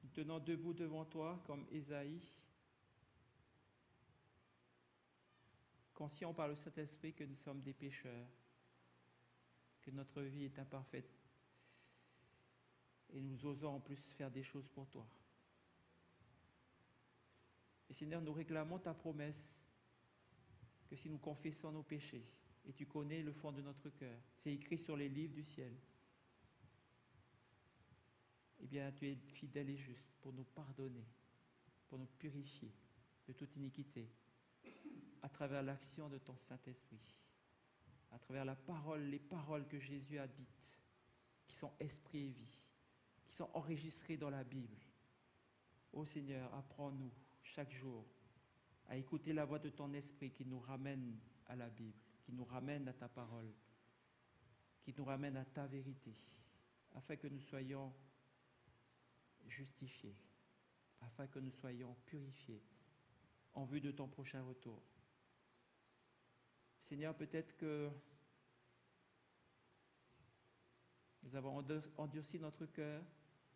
nous tenons debout devant toi comme Ésaïe, conscients par le Saint-Esprit que nous sommes des pécheurs, que notre vie est imparfaite et nous osons en plus faire des choses pour toi. Et Seigneur, nous réclamons ta promesse que si nous confessons nos péchés, et tu connais le fond de notre cœur, c'est écrit sur les livres du ciel, eh bien tu es fidèle et juste pour nous pardonner, pour nous purifier de toute iniquité, à travers l'action de ton Saint-Esprit, à travers la parole, les paroles que Jésus a dites, qui sont esprit et vie, qui sont enregistrées dans la Bible. Ô Seigneur, apprends-nous chaque jour à écouter la voix de ton esprit qui nous ramène à la Bible, qui nous ramène à ta parole, qui nous ramène à ta vérité, afin que nous soyons justifiés, afin que nous soyons purifiés en vue de ton prochain retour. Seigneur, peut-être que nous avons endurci notre cœur,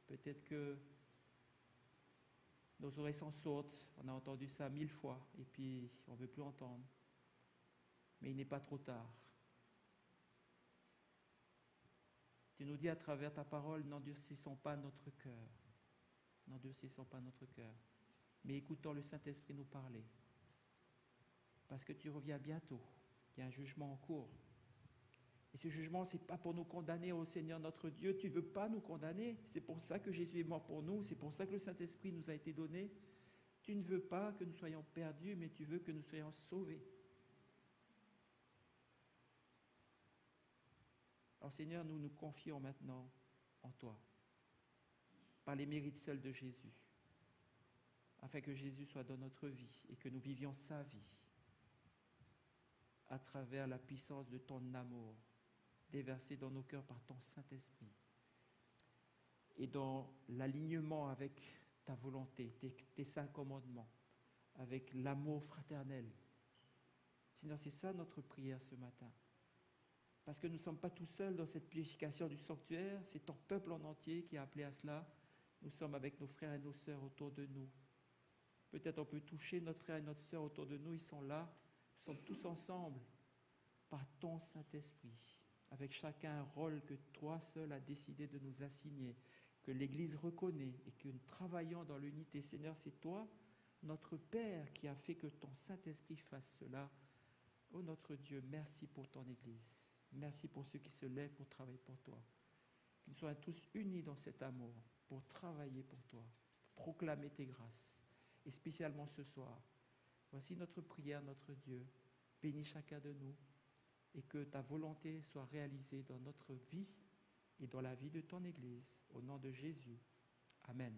peut-être que nos oreilles sont sourdes, on a entendu ça 1000 fois et puis on ne veut plus entendre. Mais il n'est pas trop tard. Tu nous dis à travers ta parole, n'endurcissons pas notre cœur. N'endurcissons pas notre cœur. Mais écoutons le Saint-Esprit nous parler. Parce que tu reviens bientôt. Il y a un jugement en cours. Et ce jugement, ce n'est pas pour nous condamner, ô Seigneur notre Dieu. Tu ne veux pas nous condamner. C'est pour ça que Jésus est mort pour nous. C'est pour ça que le Saint-Esprit nous a été donné. Tu ne veux pas que nous soyons perdus, mais tu veux que nous soyons sauvés. Alors Seigneur, nous nous confions maintenant en toi, par les mérites seuls de Jésus, afin que Jésus soit dans notre vie et que nous vivions sa vie à travers la puissance de ton amour déversé dans nos cœurs par ton Saint-Esprit et dans l'alignement avec ta volonté, tes saints commandements, avec l'amour fraternel. Seigneur, c'est ça notre prière ce matin. Parce que nous ne sommes pas tout seuls dans cette purification du sanctuaire, c'est ton peuple en entier qui a appelé à cela. Nous sommes avec nos frères et nos sœurs autour de nous. Peut-être on peut toucher notre frère et notre sœur autour de nous, ils sont là. Nous sommes tous ensemble, par ton Saint-Esprit, avec chacun un rôle que toi seul as décidé de nous assigner, que l'Église reconnaît et que nous travaillons dans l'unité. Seigneur, c'est toi, notre Père, qui a fait que ton Saint-Esprit fasse cela. Oh notre Dieu, merci pour ton Église. Merci pour ceux qui se lèvent pour travailler pour toi. Qu'ils soient tous unis dans cet amour pour travailler pour toi, pour proclamer tes grâces. Et spécialement ce soir, voici notre prière, notre Dieu. Bénis chacun de nous et que ta volonté soit réalisée dans notre vie et dans la vie de ton Église. Au nom de Jésus. Amen.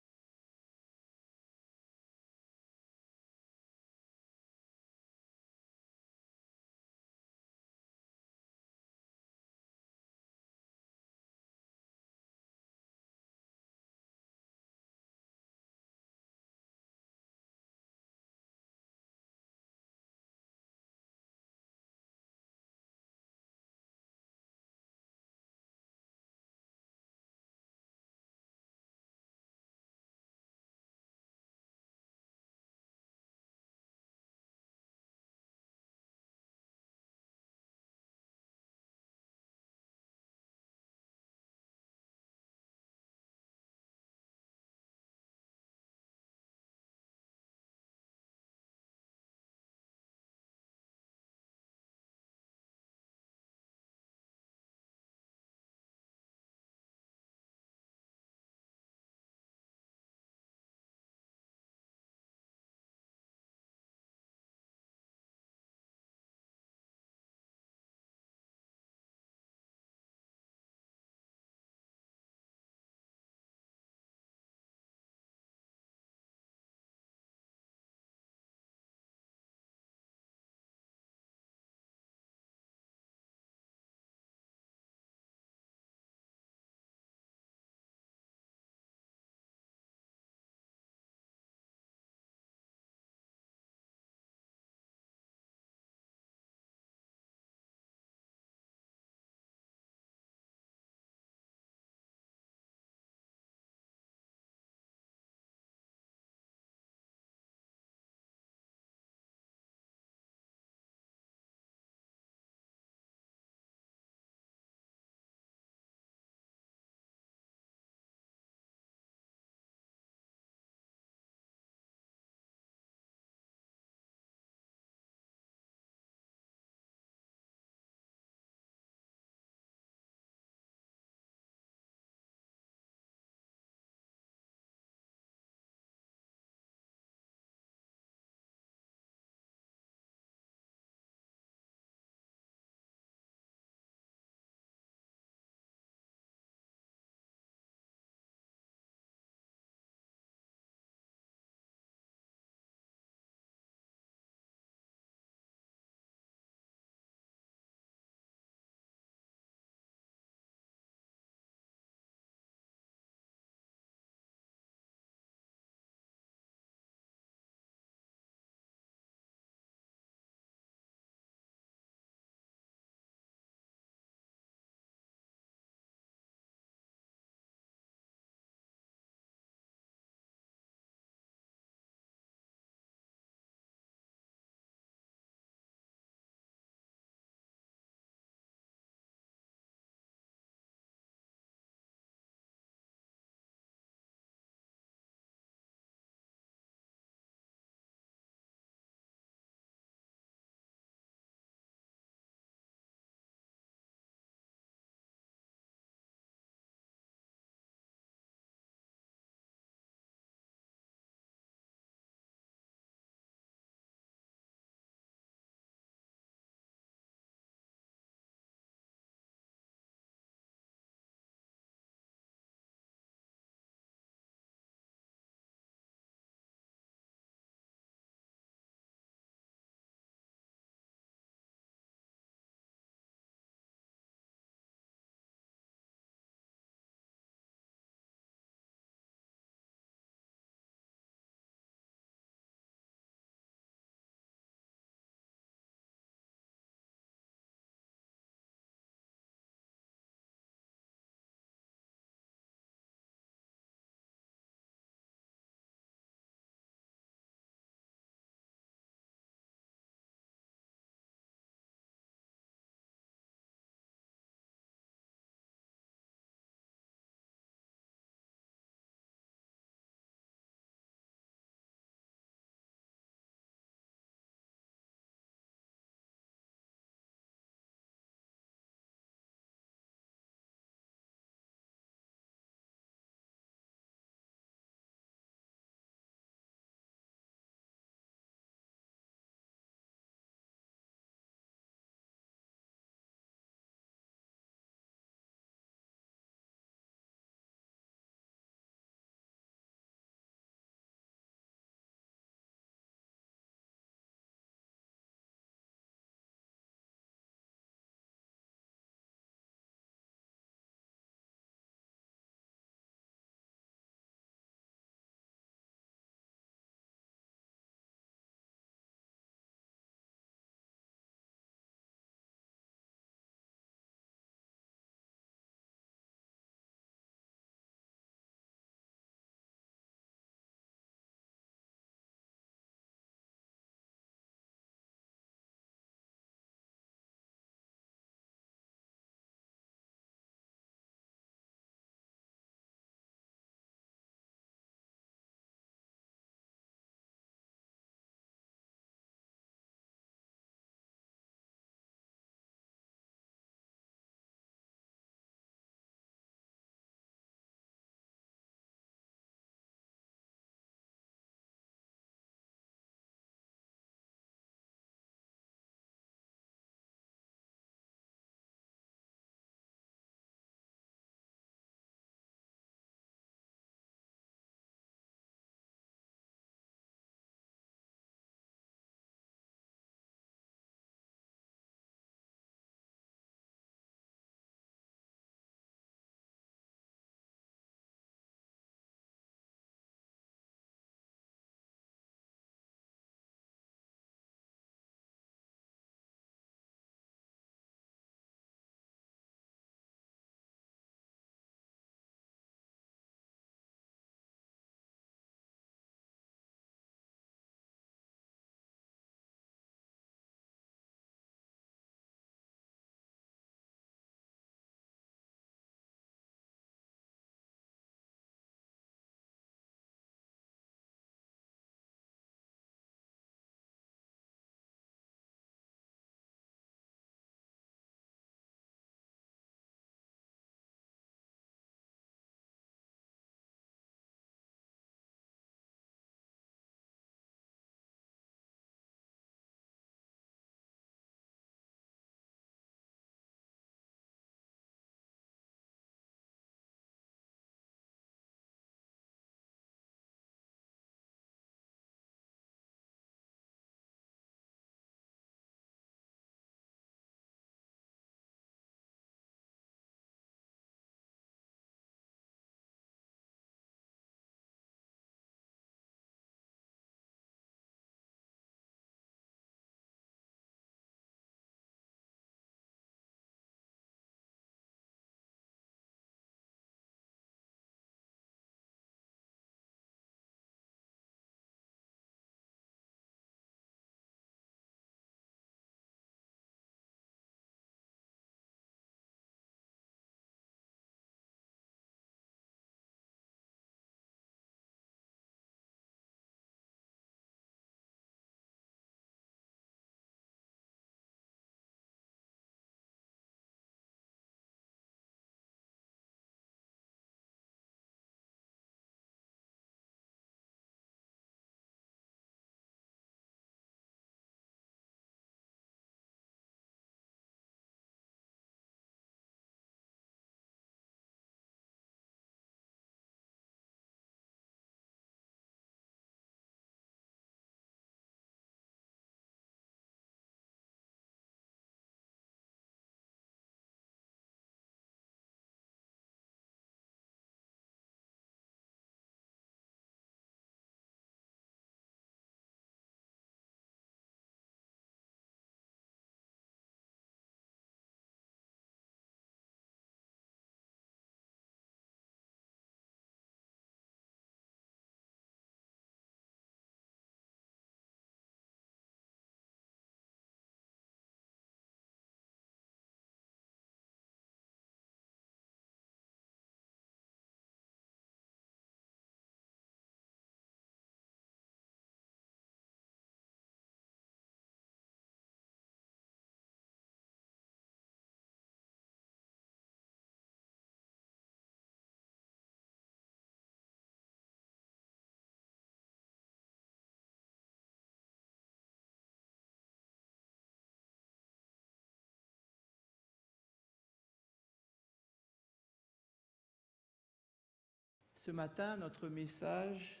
Ce matin, notre message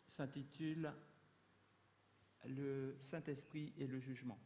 s'intitule « Le Saint-Esprit et le jugement ».